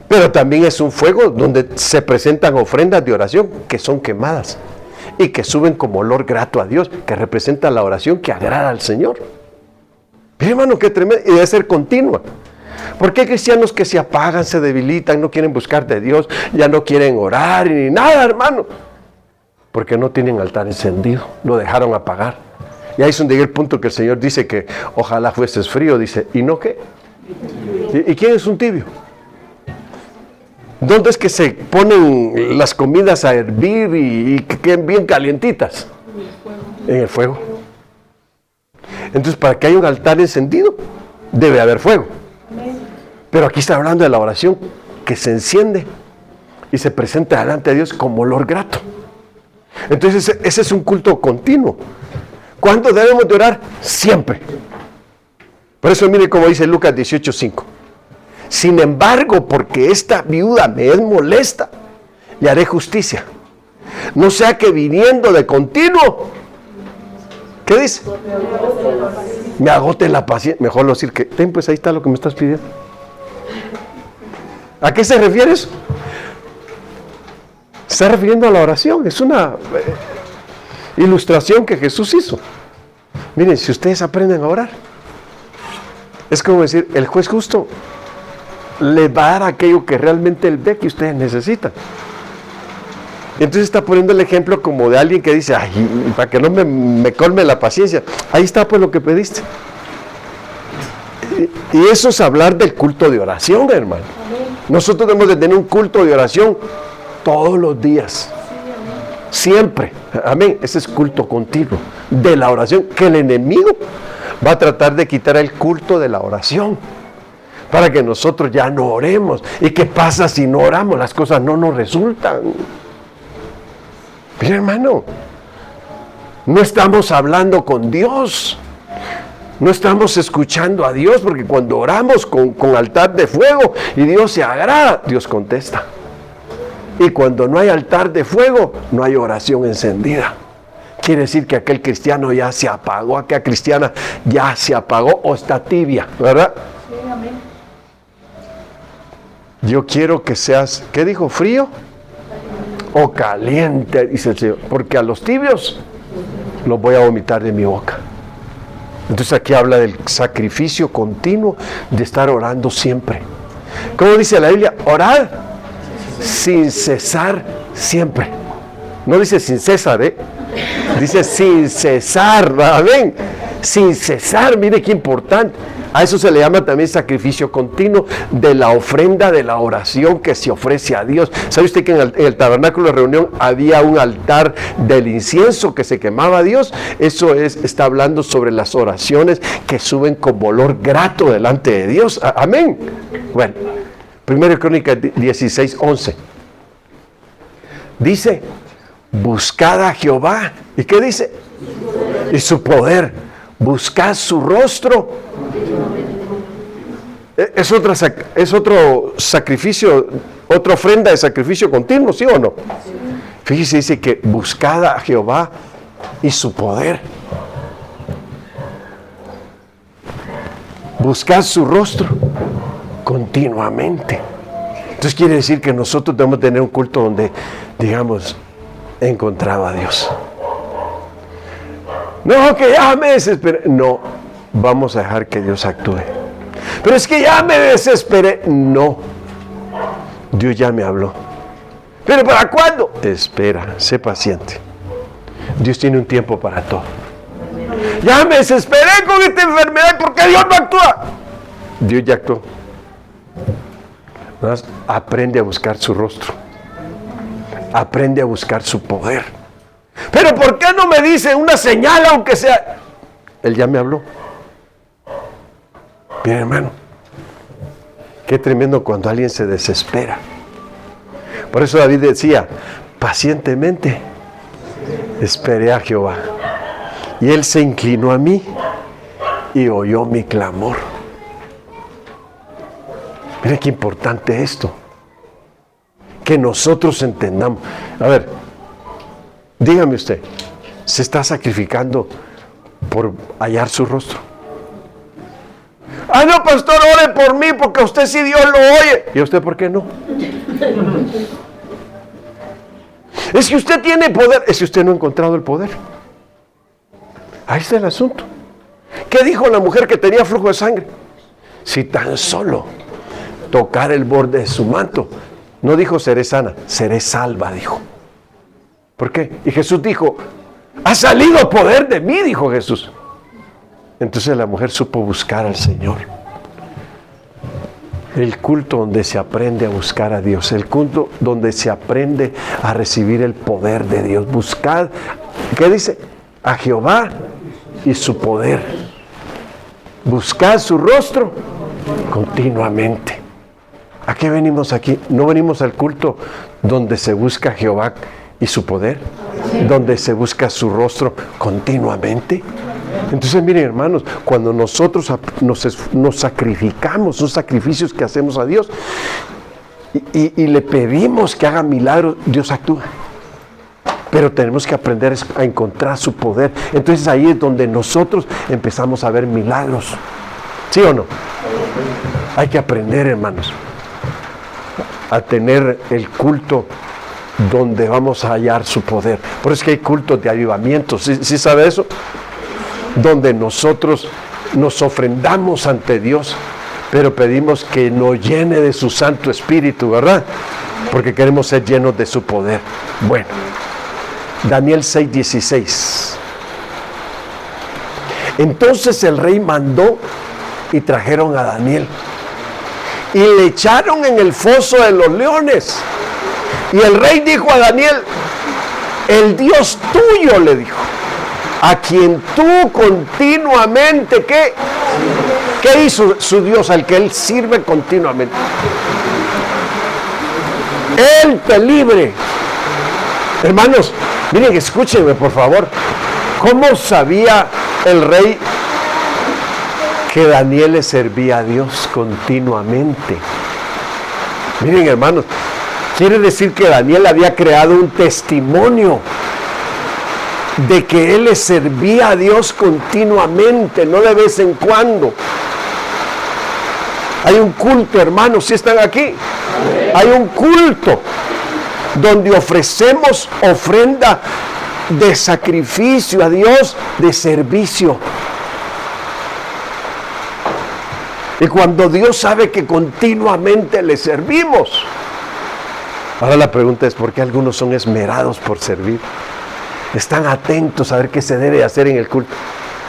Pero también es un fuego donde se presentan ofrendas de oración que son quemadas y que suben como olor grato a Dios, que representa la oración que agrada al Señor. Pero, hermano, qué tremendo, y debe ser continua. ¿Por qué hay cristianos que se apagan, se debilitan, no quieren buscar de Dios, ya no quieren orar ni nada, hermano? Porque no tienen altar encendido, lo dejaron apagar. Y ahí es donde llega el punto que el Señor dice que ojalá fueses frío, dice, ¿y no qué? ¿Y quién es un tibio? ¿Dónde es que se ponen las comidas a hervir y que queden bien calientitas? En el fuego. Entonces, para que haya un altar encendido, debe haber fuego. Pero aquí está hablando de la oración que se enciende y se presenta delante de Dios como olor grato. Entonces, ese es un culto continuo. ¿Cuándo debemos de orar? Siempre. Por eso mire cómo dice Lucas 18:5. Sin embargo, porque esta viuda me es molesta, le haré justicia. No sea que viniendo de continuo, ¿qué dice? Me agote la paciencia. Mejor decir que, pues ahí está lo que me estás pidiendo. ¿A qué se refiere eso? Se está refiriendo a la oración. Es una ilustración que Jesús hizo. Miren, si ustedes aprenden a orar, es como decir, el juez justo les va a dar aquello que realmente él ve que ustedes necesitan. Entonces está poniendo el ejemplo como de alguien que dice, ay, para que no me colme la paciencia, ahí está pues lo que pediste. Y eso es hablar del culto de oración, hermano. Nosotros debemos de tener un culto de oración todos los días. Siempre. Amén. Ese es culto continuo de la oración, que el enemigo va a tratar de quitar el culto de la oración para que nosotros ya no oremos. ¿Y qué pasa si no oramos? Las cosas no nos resultan. Mira, hermano, no estamos hablando con Dios. No estamos escuchando a Dios, porque cuando oramos con altar de fuego y Dios se agrada, Dios contesta. Y cuando no hay altar de fuego, no hay oración encendida. Quiere decir que aquel cristiano ya se apagó, aquella cristiana ya se apagó o está tibia, ¿verdad? Sí, amén. Yo quiero que seas, ¿qué dijo? ¿Frío? O caliente, dice el Señor, porque a los tibios los voy a vomitar de mi boca. Entonces aquí habla del sacrificio continuo de estar orando siempre. ¿Cómo dice la Biblia? Orad sin cesar siempre. No dice sin César, dice sin cesar, amén. Sin cesar, mire qué importante. A eso se le llama también sacrificio continuo de la ofrenda de la oración que se ofrece a Dios. ¿Sabe usted que en el tabernáculo de reunión había un altar del incienso que se quemaba a Dios? Eso está hablando sobre las oraciones que suben con olor grato delante de Dios. Amén. Bueno, 1 Crónicas 16:11. Dice, buscad a Jehová. ¿Y qué dice? Y su poder. Buscad su rostro. Es otro sacrificio, otra ofrenda de sacrificio continuo, ¿sí o no? Fíjese, dice que buscad a Jehová y su poder. Buscad su rostro continuamente. Entonces quiere decir que nosotros debemos tener un culto donde, digamos, he encontrado a Dios. No, que ya me desesperé. No, vamos a dejar que Dios actúe. Pero es que ya me desesperé. No, Dios ya me habló. ¿Pero para cuándo? Espera, sé paciente. Dios tiene un tiempo para todo. Ya me desesperé con esta enfermedad. ¿Por qué Dios no actúa? Dios ya actuó. Aprende a buscar su rostro. Aprende a buscar su poder. Pero ¿por qué no me dice una señal aunque sea? Él ya me habló. Bien, hermano. Qué tremendo cuando alguien se desespera. Por eso David decía, pacientemente esperé a Jehová. Y él se inclinó a mí y oyó mi clamor. Mira qué importante esto. Que nosotros entendamos. A ver, dígame usted, ¿se está sacrificando por hallar su rostro? Ah, no, pastor, ore por mí porque a usted sí Dios lo oye. ¿Y a usted por qué no? Es que usted tiene poder. Es que usted no ha encontrado el poder. Ahí está el asunto. ¿Qué dijo la mujer que tenía flujo de sangre? Si tan solo tocar el borde de su manto. No dijo seré sana, seré salva, dijo. ¿Por qué? Y Jesús dijo, ha salido poder de mí, dijo Jesús. Entonces la mujer supo buscar al Señor. El culto donde se aprende a buscar a Dios. El culto donde se aprende a recibir el poder de Dios. Buscad, ¿qué dice? A Jehová y su poder. Buscad su rostro continuamente. ¿A qué venimos aquí? ¿No venimos al culto donde se busca a Jehová y su poder? Donde se busca su rostro continuamente. Entonces, miren, hermanos, cuando nosotros nos sacrificamos, son sacrificios que hacemos a Dios y le pedimos que haga milagros, Dios actúa. Pero tenemos que aprender a encontrar su poder. Entonces ahí es donde nosotros empezamos a ver milagros. ¿Sí o no? Hay que aprender, hermanos, a tener el culto donde vamos a hallar su poder. Por eso es que hay cultos de avivamiento. ¿Sí sabe eso? Donde nosotros nos ofrendamos ante Dios, pero pedimos que nos llene de su Santo Espíritu, ¿verdad? Porque queremos ser llenos de su poder. Bueno, Daniel 6:16. Entonces el rey mandó y trajeron a Daniel y le echaron en el foso de los leones. Y el rey dijo a Daniel: el Dios tuyo, le dijo, a quien tú continuamente, ¿qué hizo su Dios al que él sirve continuamente? Él te libre. Hermanos, miren, escúchenme por favor. ¿Cómo sabía el rey que Daniel le servía a Dios continuamente? Miren, hermanos, quiere decir que Daniel había creado un testimonio de que él le servía a Dios continuamente, no de vez en cuando. Hay un culto, hermanos, ¿sí están aquí? Hay un culto donde ofrecemos ofrenda de sacrificio a Dios, de servicio. Y cuando Dios sabe que continuamente le servimos. Ahora la pregunta es: ¿por qué algunos son esmerados por servir? Están atentos a ver qué se debe hacer en el culto.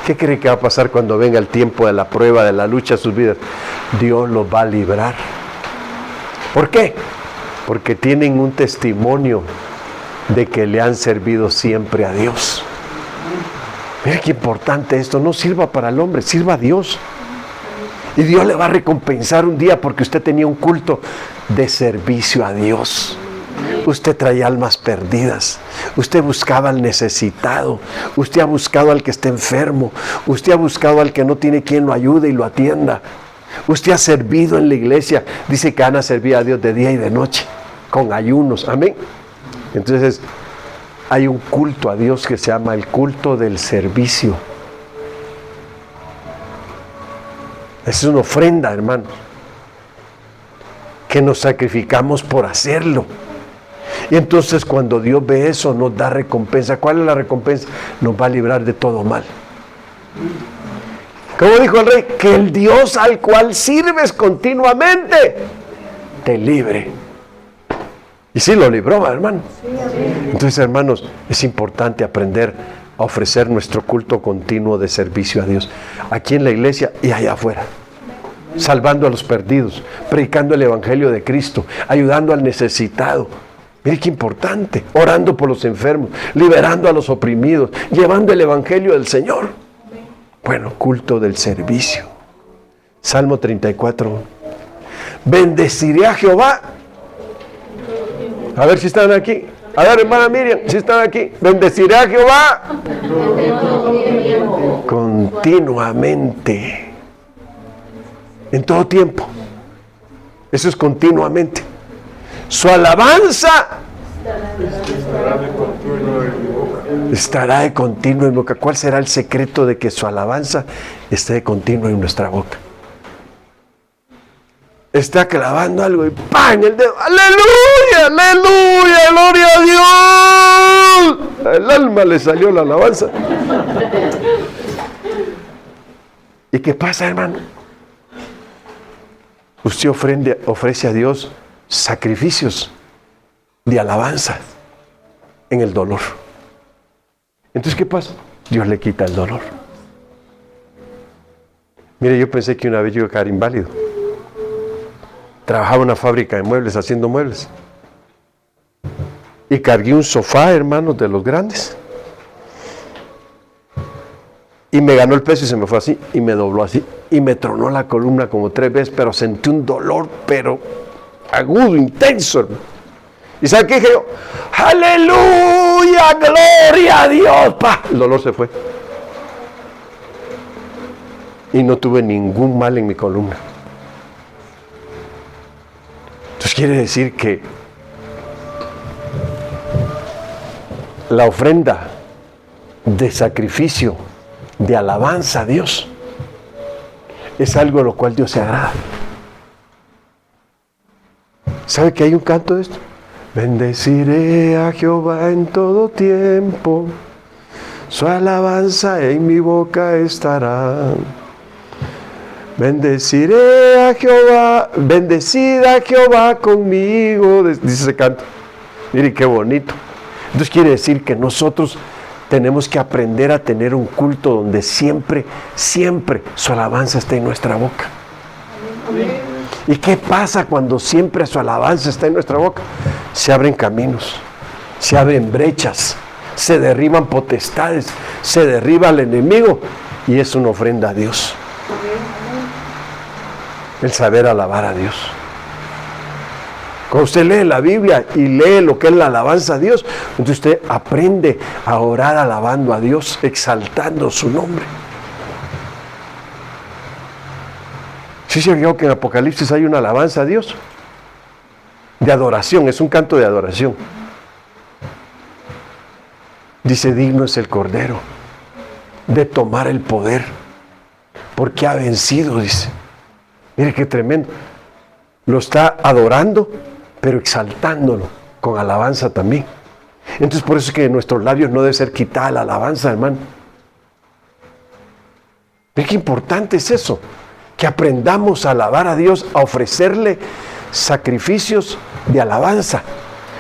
¿Qué cree que va a pasar cuando venga el tiempo de la prueba, de la lucha de sus vidas? Dios los va a librar. ¿Por qué? Porque tienen un testimonio de que le han servido siempre a Dios. Mira qué importante esto. No sirva para el hombre, sirva a Dios. Y Dios le va a recompensar un día porque usted tenía un culto de servicio a Dios. Usted traía almas perdidas, usted buscaba al necesitado, usted ha buscado al que está enfermo, usted ha buscado al que no tiene quien lo ayude y lo atienda. Usted ha servido en la iglesia. Dice que Ana servía a Dios de día y de noche, con ayunos, amén. Entonces hay un culto a Dios que se llama el culto del servicio. Es una ofrenda, hermanos, que nos sacrificamos por hacerlo. Y entonces cuando Dios ve eso, nos da recompensa. ¿Cuál es la recompensa? Nos va a librar de todo mal. ¿Cómo dijo el rey? Que el Dios al cual sirves continuamente te libre. Y sí lo libró, hermano. Entonces, hermanos, es importante aprender a ofrecer nuestro culto continuo de servicio a Dios, aquí en la iglesia y allá afuera, salvando a los perdidos, predicando el evangelio de Cristo, ayudando al necesitado. Mire qué importante, orando por los enfermos, liberando a los oprimidos, llevando el evangelio del Señor. Bueno, culto del servicio. Salmo 34. Bendeciré a Jehová. A ver si están aquí. A ver, hermana Miriam, si están aquí. Bendeciré a Jehová continuamente. En todo tiempo. Eso es continuamente. Su alabanza estará de continuo en mi boca. ¿Cuál será el secreto de que su alabanza esté de continuo en nuestra boca? Está clavando algo y ¡pam! El dedo. ¡Aleluya! ¡Aleluya! ¡Gloria a Dios! El alma le salió la alabanza. ¿Y qué pasa, hermano? Usted ofrece a Dios sacrificios de alabanza en el dolor. Entonces, ¿qué pasa? Dios le quita el dolor. Mire, yo pensé que una vez yo iba a quedar inválido. Trabajaba en una fábrica de muebles, haciendo muebles. Y cargué un sofá, hermanos, de los grandes. Y me ganó el peso y se me fue así, y me dobló así, y me tronó la columna como 3 veces, pero sentí un dolor, pero agudo, intenso, hermano. ¿Y sabe qué dije yo? ¡Aleluya! ¡Gloria a Dios! ¡Pah! El dolor se fue. Y no tuve ningún mal en mi columna. Entonces quiere decir que la ofrenda de sacrificio, de alabanza a Dios, es algo a lo cual Dios se agrada. ¿Sabe que hay un canto de esto? Bendeciré a Jehová en todo tiempo, su alabanza en mi boca estará. Bendeciré a Jehová, bendecida Jehová conmigo, dice ese canto. Mire qué bonito. Entonces quiere decir que nosotros tenemos que aprender a tener un culto donde siempre, siempre su alabanza esté en nuestra boca. Amén. ¿Y qué pasa cuando siempre su alabanza está en nuestra boca? Se abren caminos, se abren brechas, se derriban potestades, se derriba al enemigo y es una ofrenda a Dios. El saber alabar a Dios. Cuando usted lee la Biblia y lee lo que es la alabanza a Dios, entonces usted aprende a orar alabando a Dios, exaltando su nombre. ¿Sí se ha fijado que en Apocalipsis hay una alabanza a Dios? De adoración, es un canto de adoración. Dice, digno es el Cordero de tomar el poder, porque ha vencido, dice. Mire qué tremendo. Lo está adorando, pero exaltándolo con alabanza también. Entonces por eso es que de nuestros labios no debe ser quitada la alabanza, hermano. Mire qué importante es eso, que aprendamos a alabar a Dios, a ofrecerle sacrificios de alabanza.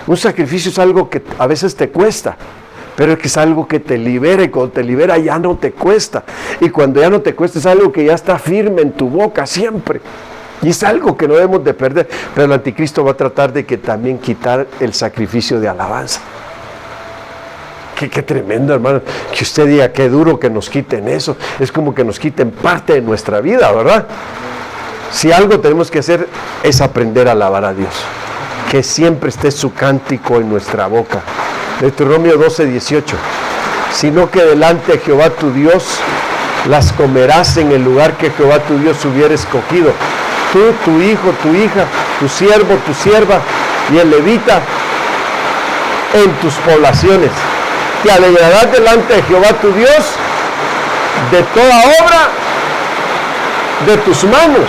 Un sacrificio es algo que a veces te cuesta, pero es que es algo que te libera, y cuando te libera ya no te cuesta. Y cuando ya no te cuesta es algo que ya está firme en tu boca siempre. Y es algo que no debemos de perder. Pero el anticristo va a tratar de que también quitar el sacrificio de alabanza. Qué tremendo, hermano, que usted diga, qué duro que nos quiten eso. Es como que nos quiten parte de nuestra vida, ¿verdad? Si algo tenemos que hacer es aprender a alabar a Dios. Que siempre esté su cántico en nuestra boca. Deuteronomio 12:18. Sino que delante de Jehová tu Dios las comerás en el lugar que Jehová tu Dios hubiera escogido. Tú, tu hijo, tu hija, tu siervo, tu sierva y el levita en tus poblaciones. Te alegrarás delante de Jehová tu Dios de toda obra de tus manos.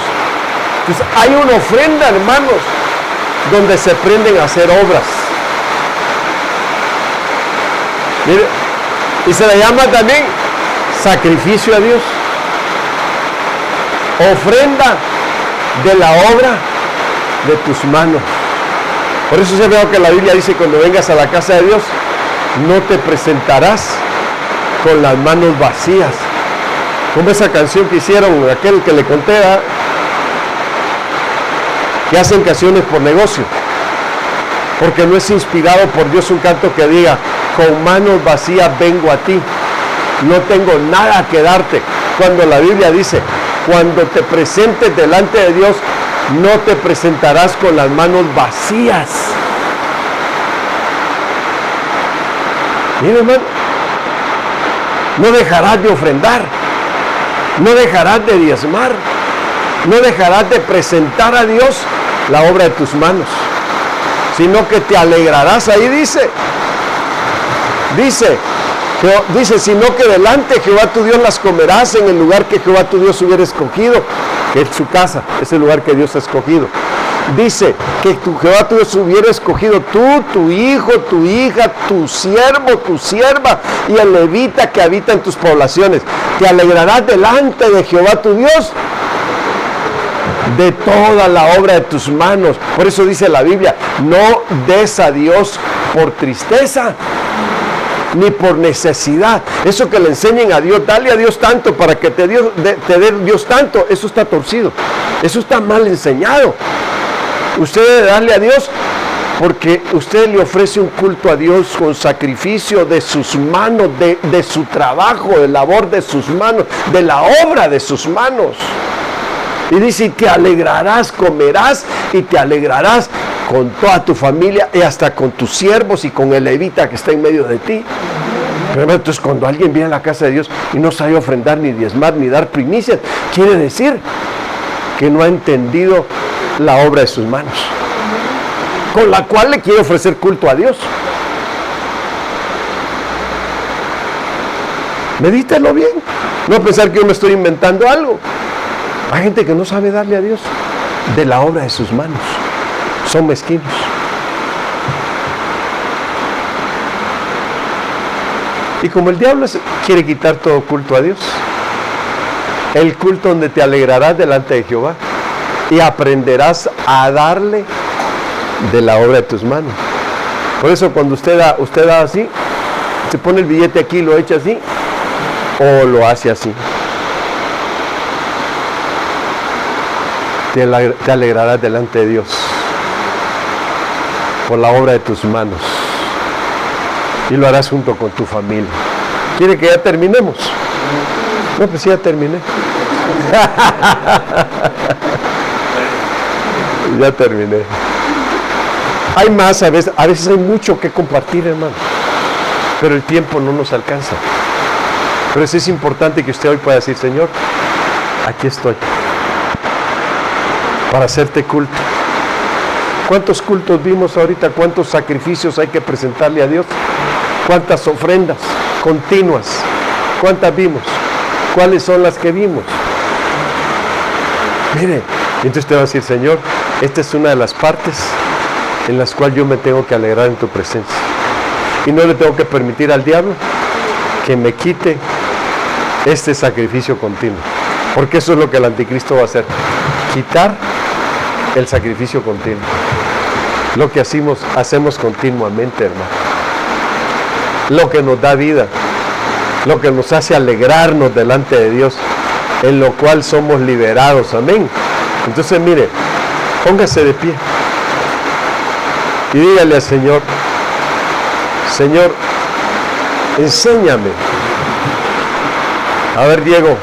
Entonces hay una ofrenda, hermanos, donde se aprenden a hacer obras. Mire, y se le llama también sacrificio a Dios. Ofrenda de la obra de tus manos. Por eso se ve que la Biblia dice, cuando vengas a la casa de Dios, no te presentarás con las manos vacías. Como esa canción que hicieron, aquel que le conté, ¿eh? Que hacen canciones por negocio, porque no es inspirado por Dios un canto que diga, con manos vacías vengo a ti, no tengo nada que darte. Cuando la Biblia dice, cuando te presentes delante de Dios, no te presentarás con las manos vacías. Mira, hermano, no dejarás de ofrendar, no dejarás de diezmar, no dejarás de presentar a Dios la obra de tus manos, sino que te alegrarás. Ahí dice, sino que delante de Jehová tu Dios las comerás en el lugar que Jehová tu Dios hubiera escogido, que es su casa, es el lugar que Dios ha escogido. Dice que Jehová tu Dios hubiera escogido tú, tu hijo, tu hija, tu siervo, tu sierva y el levita que habita en tus poblaciones. Te alegrarás delante de Jehová tu Dios de toda la obra de tus manos. Por eso dice la Biblia, no des a Dios por tristeza ni por necesidad. Eso que le enseñen a Dios, dale a Dios tanto para que te dé Dios tanto, eso está torcido, eso está mal enseñado. Usted debe darle a Dios porque usted le ofrece un culto a Dios con sacrificio de sus manos, de su trabajo, de labor de sus manos, de la obra de sus manos. Y dice, y te alegrarás, comerás y te alegrarás con toda tu familia y hasta con tus siervos y con el levita que está en medio de ti. Pero entonces cuando alguien viene a la casa de Dios y no sabe ofrendar, ni diezmar, ni dar primicias, quiere decir que no ha entendido la obra de sus manos, con la cual le quiere ofrecer culto a Dios. Medítelo bien, no pensar que yo me estoy inventando algo. Hay gente que no sabe darle a Dios de la obra de sus manos, son mezquinos. Y como el diablo quiere quitar todo culto a Dios, el culto donde te alegrarás delante de Jehová y aprenderás a darle de la obra de tus manos. Por eso cuando usted da así, se pone el billete aquí y lo echa así, o lo hace así. Te alegrarás delante de Dios por la obra de tus manos y lo harás junto con tu familia. ¿Quiere que ya terminemos? No, pues ya terminé. Ya terminé. Hay más, a veces hay mucho que compartir, hermano, pero el tiempo no nos alcanza. Pero eso es importante que usted hoy pueda decir, Señor, aquí estoy para hacerte culto. ¿Cuántos cultos vimos ahorita? ¿Cuántos sacrificios hay que presentarle a Dios? ¿Cuántas ofrendas continuas? ¿Cuántas vimos? ¿Cuáles son las que vimos? Mire, entonces te va a decir, Señor, esta es una de las partes en las cuales yo me tengo que alegrar en tu presencia. Y no le tengo que permitir al diablo que me quite este sacrificio continuo. Porque eso es lo que el anticristo va a hacer. Quitar el sacrificio continuo. Lo que hacemos continuamente, hermano. Lo que nos da vida. Lo que nos hace alegrarnos delante de Dios. En lo cual somos liberados. Amén. Entonces, mire, póngase de pie. Y dígale al Señor, Señor, enséñame. A ver, Diego.